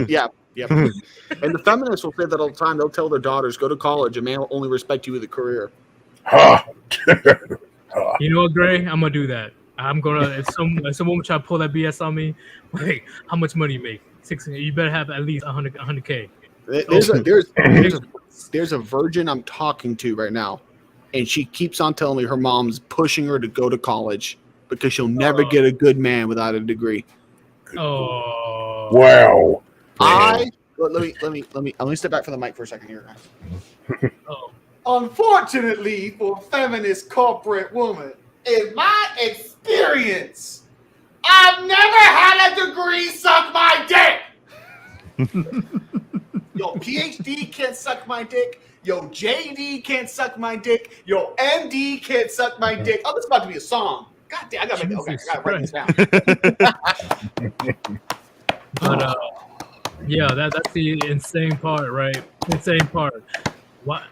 Yeah. And the feminists will say that all the time. They'll tell their daughters, go to college. A man will only respect you with a career. You know what, Gray? I'm going to do that. I'm going to, if some woman try to pull that BS on me, like, how much money you make? 6. You better have at least 100K. There's a virgin I'm talking to right now, and she keeps on telling me her mom's pushing her to go to college because she'll never get a good man without a degree. Oh wow! Let me step back from the mic for a second here, guys. Unfortunately for feminist corporate woman, in my experience, experience. I've never had a degree suck my dick. Yo, PhD can't suck my dick. Yo, JD can't suck my dick. Yo, MD can't suck my dick. Oh, this is about to be a song. God damn, I gotta write this down. But yeah, that's the insane part, right? Insane part. What?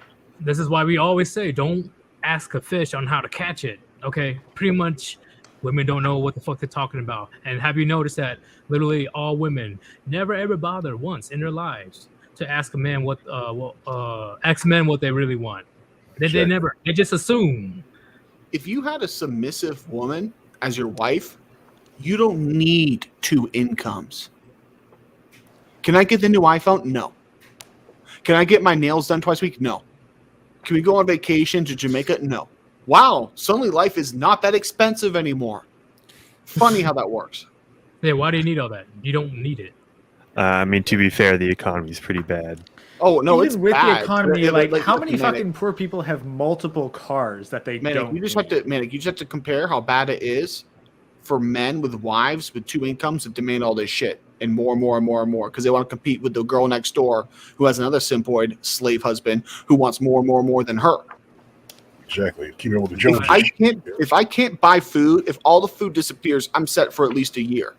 This is why we always say, don't ask a fish on how to catch it. Okay, pretty much, women don't know what the fuck they're talking about. And have you noticed that literally all women never ever bother once in their lives to ask a man ask men what they really want? They never. They just assume. If you had a submissive woman as your wife, you don't need 2 incomes. Can I get the new iPhone? No. Can I get my nails done twice a week? No. Can we go on vacation to Jamaica? No. Wow, suddenly life is not that expensive anymore. Funny how that works. Yeah, why do you need all that? You don't need it. I mean, to be fair, the economy is pretty bad. Oh no, Even it's with bad. the economy, like how many Manic, fucking poor people have multiple cars that they Manic, don't? you just have to compare how bad it is for men with wives with 2 incomes that demand all this shit and more because they want to compete with the girl next door who has another simpoid slave husband who wants more than her. Exactly. Keep it with the Joneses. If I can't buy food, if all the food disappears, I'm set for at least a year.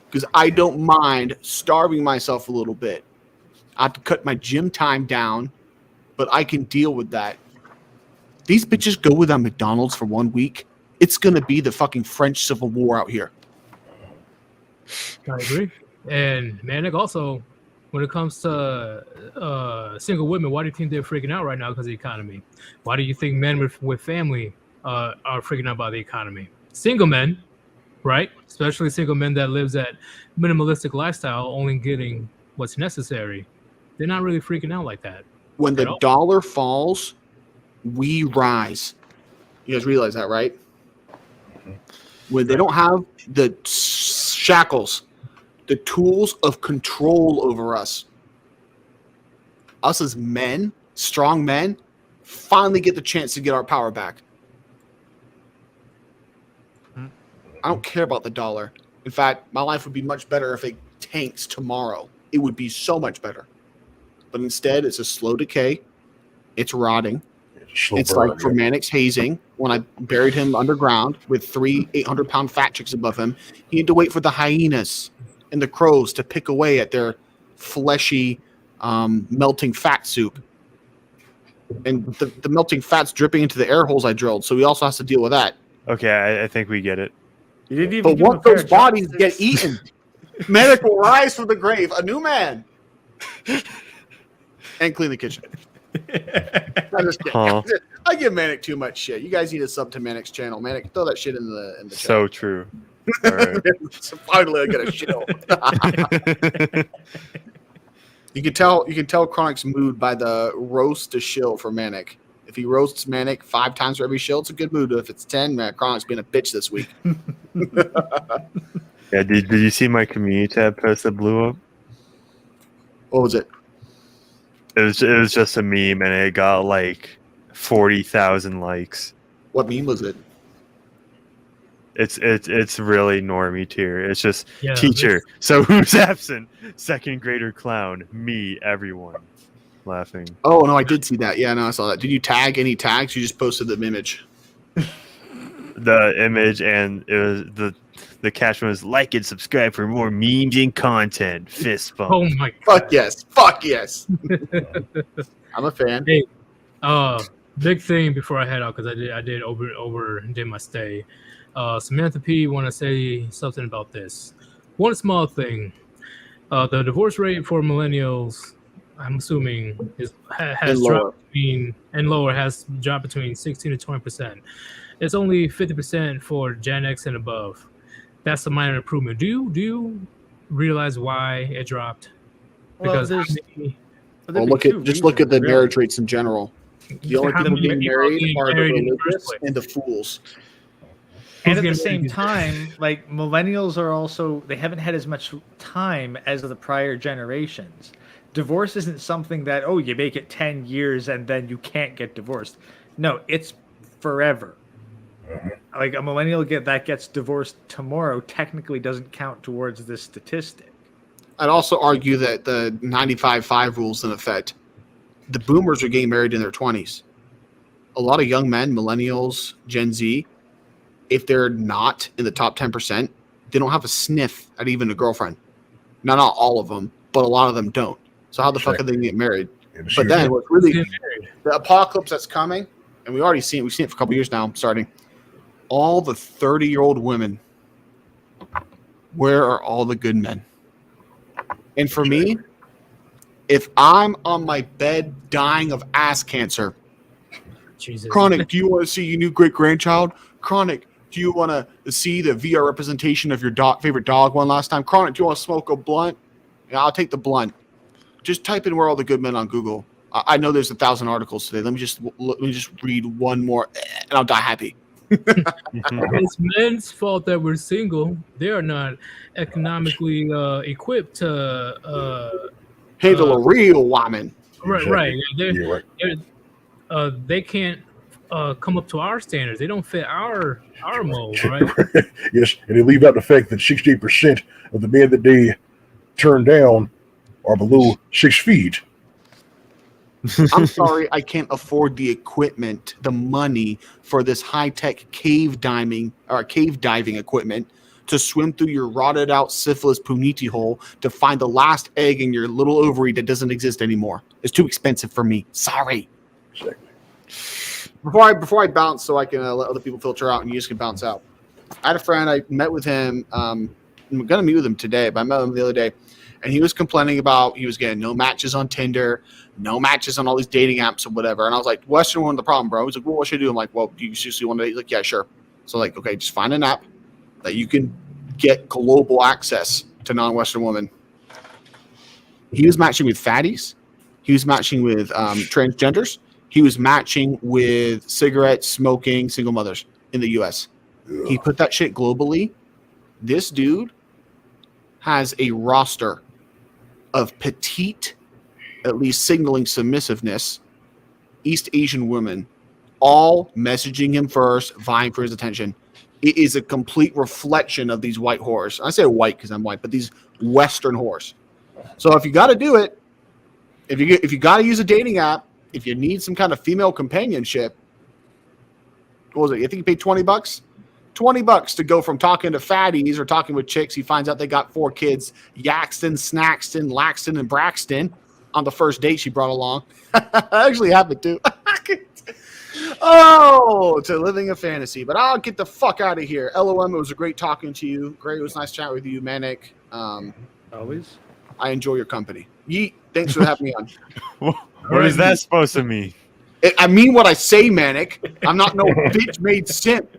Because I don't mind starving myself a little bit. I have to cut my gym time down, but I can deal with that. These bitches go without McDonald's for 1 week. It's going to be the fucking French Civil War out here. I agree. And Manic, also, when it comes to single women, why do you think they're freaking out right now because of the economy? Why do you think men with family are freaking out about the economy? Single men, right? Especially single men that lives that minimalistic lifestyle, only getting what's necessary. They're not really freaking out like that. When the dollar falls, we rise. You guys realize that, right? When they don't have the shackles, the tools of control over us as men, strong men, finally get the chance to get our power back. I don't care about the dollar. In fact, my life would be much better if it tanks tomorrow. It would be so much better. But instead, it's a slow decay. It's rotting. It's like for Manic's hazing, when I buried him underground with 3 800-pound fat chicks above him, he had to wait for the hyenas and the crows to pick away at their fleshy, melting fat soup. And the melting fat's dripping into the air holes I drilled, so he also has to deal with that. Okay, I think we get it. You didn't even But give him a once pair those of bodies chopsticks. get eaten, Manic will rise from the grave, a new man, and clean the kitchen. I'm just kidding. Huh. I give Manic too much shit. You guys need to sub to Manic's channel. Manic, throw that shit in the chat. So true. All right. So finally, I get a shill. You can tell Chronic's mood by the roast to shill for Manic. If he roasts Manic 5 times for every shill, it's a good mood. If it's 10, man, Chronic's being a bitch this week. Yeah, did you see my community tab post that blew up? What was it? It was just a meme, and it got like 40,000 likes. What meme was it? It's really normie tier. It's just Yeah, teacher. So who's absent? Second grader clown. Me. Everyone. Laughing. Oh no, I did see that. Yeah, no, I saw that. Did you tag any tags? You just posted the image. The image, and it was the caption was like and subscribe for more memes and content. Fist bump. Oh my god. Fuck yes. Fuck yes. I'm a fan. Hey, big thing before I head out because I did overdid my stay. Samantha P want to say something about this. One small thing. The divorce rate for millennials, I'm assuming, has dropped has dropped between 16 to 20%. It's only 50% for Gen X and above. That's a minor improvement. Do you realize why it dropped? Because Well, look at the marriage rates in general. The only people getting married are the religious and the fools. And at the same time, like millennials are also, they haven't had as much time as the prior generations. Divorce isn't something that, oh, you make it 10 years and then you can't get divorced. No, it's forever. Like a millennial that gets divorced tomorrow technically doesn't count towards this statistic. I'd also argue that the 95-5 rule's in effect. The boomers are getting married in their 20s. A lot of young men, millennials, Gen Z, if they're not in the top 10%, they don't have a sniff at even a girlfriend. Not all of them, but a lot of them don't. So how the fuck are they going to get married? But then what's really the apocalypse that's coming, and we already seen it. We've seen it for a couple years now. Starting all the 30-year-old women. Where are all the good men? And for me, if I'm on my bed dying of ass cancer, Jesus. Chronic, do you want to see your new great grandchild? Chronic, do you want to see the VR representation of your favorite dog one last time? Chronic, do you want to smoke a blunt? Yeah, I'll take the blunt. Just type in "where are all the good men" on Google. I know there's 1,000 articles today. Let me just read one more, and I'll die happy. It's men's fault that we're single. They are not economically equipped to handle a real woman. Right. Yeah, right. They can't come up to our standards. They don't fit our mold, right? Yes, and they leave out the fact that 68% of the men that they turn down are below 6 feet. I'm sorry, I can't afford the equipment, the money for this high-tech cave diving equipment to swim through your rotted out syphilis puniti hole to find the last egg in your little ovary that doesn't exist anymore. It's too expensive for me. Sorry. Exactly. Before I bounce, so I can let other people filter out and you just can bounce out. I had a friend. I met with him. I'm going to meet with him today, but I met him the other day, and he was complaining about he was getting no matches on Tinder, no matches on all these dating apps or whatever. And I was like, Western woman, the problem, bro. He's like, well, what should I do? I'm like, well, do you seriously want to? He's like, yeah, sure. So like, okay, just find an app that you can get global access to non-Western women. He was matching with fatties. He was matching with transgenders. He was matching with cigarette smoking single mothers in the U.S. Yeah. He put that shit globally. This dude has a roster of petite, at least signaling submissiveness, East Asian women, all messaging him first, vying for his attention. It is a complete reflection of these white whores. I say white because I'm white, but these Western whores. So if you got to do it, if you got to use a dating app, if you need some kind of female companionship, what was it? You think you paid $20? $20 to go from talking to fatties or talking with chicks. He finds out they got 4 kids, Yaxton, Snaxton, Laxton, and Braxton on the first date she brought along. Actually happened too. Oh, to living a fantasy. But I'll get the fuck out of here. LOM, it was a great talking to you. Great, it was nice chatting with you, Manic. Always. I enjoy your company. Yeet, thanks for having me on. What is that supposed to mean? I mean what I say, Manic. I'm not no bitch made simp.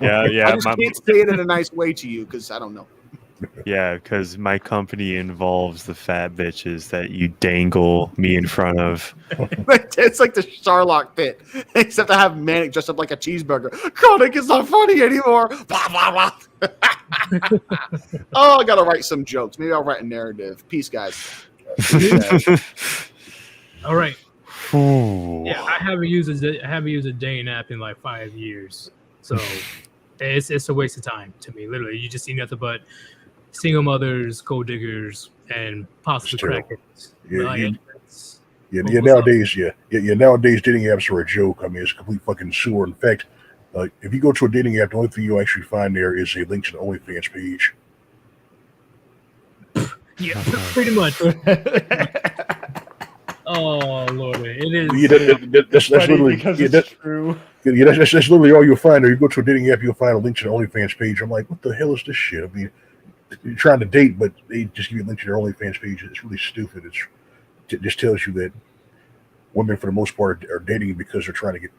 Yeah. I just can't say it in a nice way to you because I don't know. Yeah, because my company involves the fat bitches that you dangle me in front of. It's like the Sherlock pit, except I have Manic dressed up like a cheeseburger. Chronic is not funny anymore. Blah, blah, blah. Oh, I gotta write some jokes. Maybe I'll write a narrative. Peace, guys. All right. Ooh. Yeah, I haven't used a dating app in like 5 years, so it's a waste of time to me. Literally, you just see nothing but single mothers, gold diggers, and possibly crackheads. Nowadays dating apps are a joke. I mean, it's a complete fucking sewer. In fact, if you go to a dating app, the only thing you'll actually find there is a link to the OnlyFans page. Yeah, pretty much. Oh Lord, it is. Yeah, that's literally True. Yeah, that's literally all you'll find. Or you go to a dating app, you'll find a link to the OnlyFans page. I'm like, what the hell is this shit? I mean, you're trying to date, but they just give you a link to their OnlyFans page. It's really stupid. It just tells you that women, for the most part, are dating because they're trying to get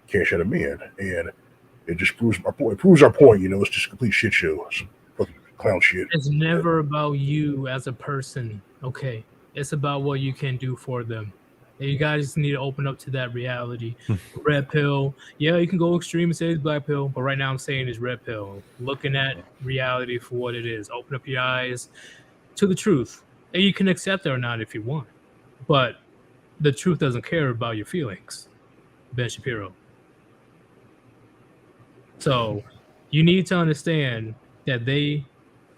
cash out of men, and it just proves our point. It proves our point. You know, it's just a complete shit show. It's fucking clown shit. It's never about you as a person, okay? It's about what you can do for them. And you guys need to open up to that reality. Red pill. Yeah, you can go extreme and say it's black pill, but right now I'm saying it's red pill. Looking at reality for what it is. Open up your eyes to the truth. And you can accept it or not if you want. But the truth doesn't care about your feelings. Ben Shapiro. So you need to understand that they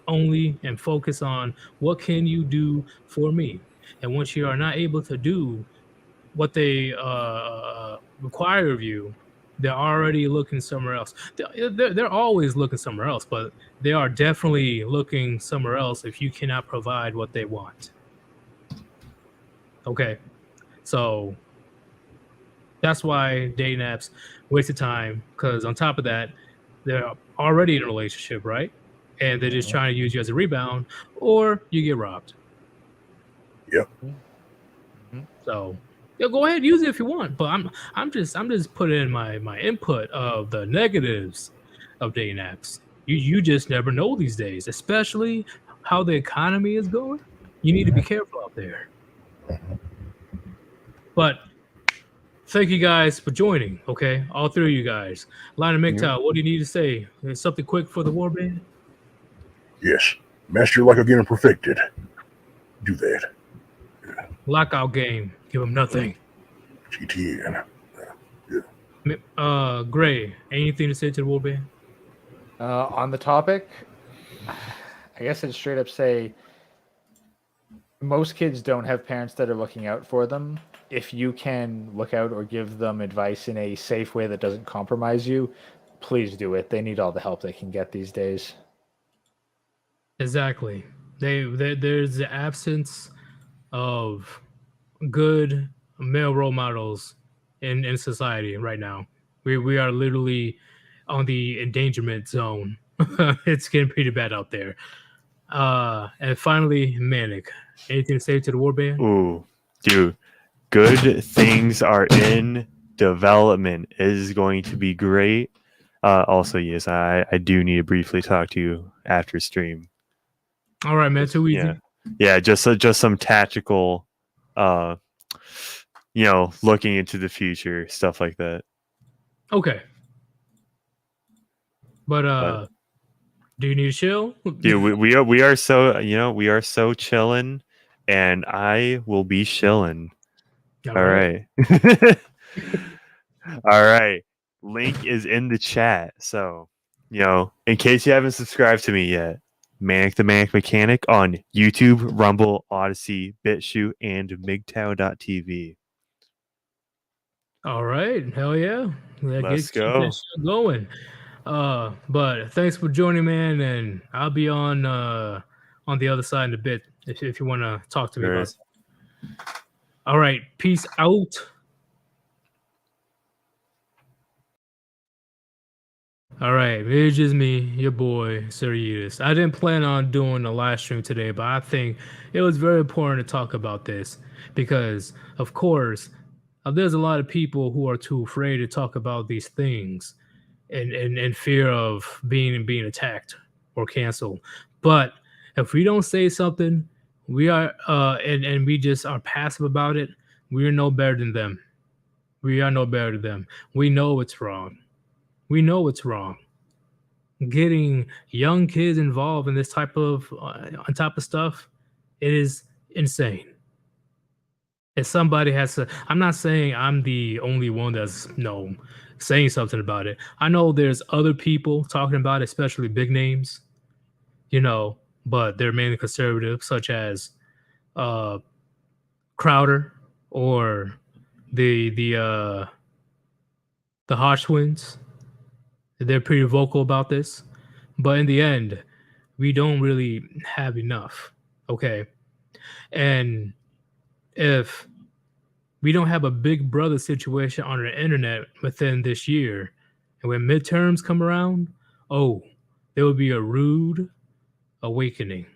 only and focus on what can you do for me. And once you are not able to do what they require of you, they're already looking somewhere else. They're always looking somewhere else, but they are definitely looking somewhere else if you cannot provide what they want. Okay, so that's why dating apps waste of time, because on top of that, they're already in a relationship, right? And they're just trying to use you as a rebound, or you get robbed. Yep. So yeah, go ahead, use it if you want. But I'm just putting in my input of the negatives of dating apps. You just never know these days, especially how the economy is going. You need to be careful out there. But thank you guys for joining. Okay, all three of you guys. Lionel McTow, what do you need to say? Something quick for the Warband? Yes. Master your luck again and perfected. Do that. Lockout game. Give him nothing. GTN. Gray, anything to say to the Warband? On the topic, I guess I'd straight up say most kids don't have parents that are looking out for them. If you can look out or give them advice in a safe way that doesn't compromise you, please do it. They need all the help they can get these days. Exactly. There's the absence of good male role models in society right now. We are literally on the endangerment zone. It's getting pretty bad out there. And finally, Manic. Anything to say to the Warband? Ooh, dude, good things are in development. It is going to be great. Also, yes, I do need to briefly talk to you after stream. All right, man. Too easy. Yeah, just some tactical, looking into the future, stuff like that. Okay. But do you need to chill? Dude, we are so we are so chilling, and I will be chilling. All right. All right. Link is in the chat. So, in case you haven't subscribed to me yet, Manic the Manic Mechanic on YouTube, Rumble, Odyssey, BitChute, and MGTOW.tv. All right. Hell yeah. Let's go. Keep that shit going. But thanks for joining, man, and I'll be on the other side in a bit if you want to talk to me about it. All right. Peace out. All right, it's just me, your boy, Sir Yeetus. I didn't plan on doing a live stream today, but I think it was very important to talk about this because, of course, there's a lot of people who are too afraid to talk about these things in fear of being attacked or canceled. But if we don't say something, we are and we just are passive about it, we are no better than them. We are no better than them. We know it's wrong. We know it's wrong. Getting young kids involved in this type of on top of stuff, it is insane. If somebody has to, I'm not saying I'm the only one that's saying something about it. I know there's other people talking about it, especially big names, but they're mainly conservative, such as Crowder or the Hodge twins. They're pretty vocal about this, but in the end, we don't really have enough. Okay. And if we don't have a big brother situation on the internet within this year, and when midterms come around, there will be a rude awakening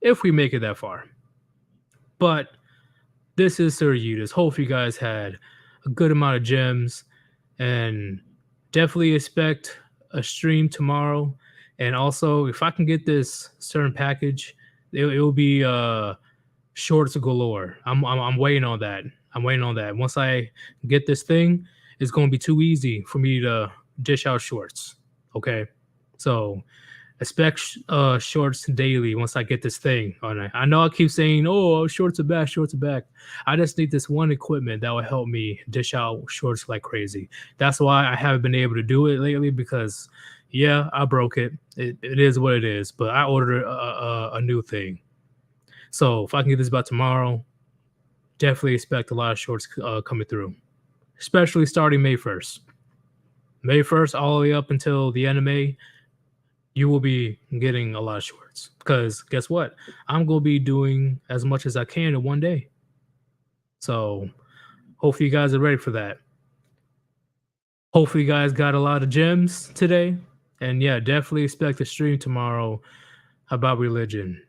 if we make it that far. But this is Sir Yeetus. Hope you guys had a good amount of gems, and definitely expect a stream tomorrow. And also, if I can get this certain package, it will be shorts galore. I'm waiting on that. Once I get this thing, it's going to be too easy for me to dish out shorts. Okay, so expect shorts daily once I get this thing on it. I know I keep saying, oh, shorts are back, shorts are back. I just need this one equipment that will help me dish out shorts like crazy. That's why I haven't been able to do it lately because, yeah, I broke it. It is what it is, but I ordered a new thing. So if I can get this by tomorrow, definitely expect a lot of shorts coming through, especially starting May 1st. May 1st all the way up until the end of May, you will be getting a lot of shorts because guess what? I'm going to be doing as much as I can in one day. So hopefully you guys are ready for that. Hopefully you guys got a lot of gems today. And yeah, definitely expect a stream tomorrow about religion.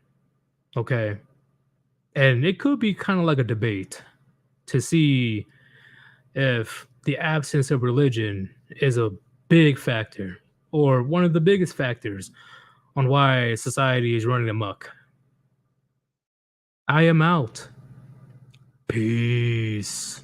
Okay. And it could be kind of like a debate to see if the absence of religion is a big factor or one of the biggest factors on why society is running amok. I am out. Peace.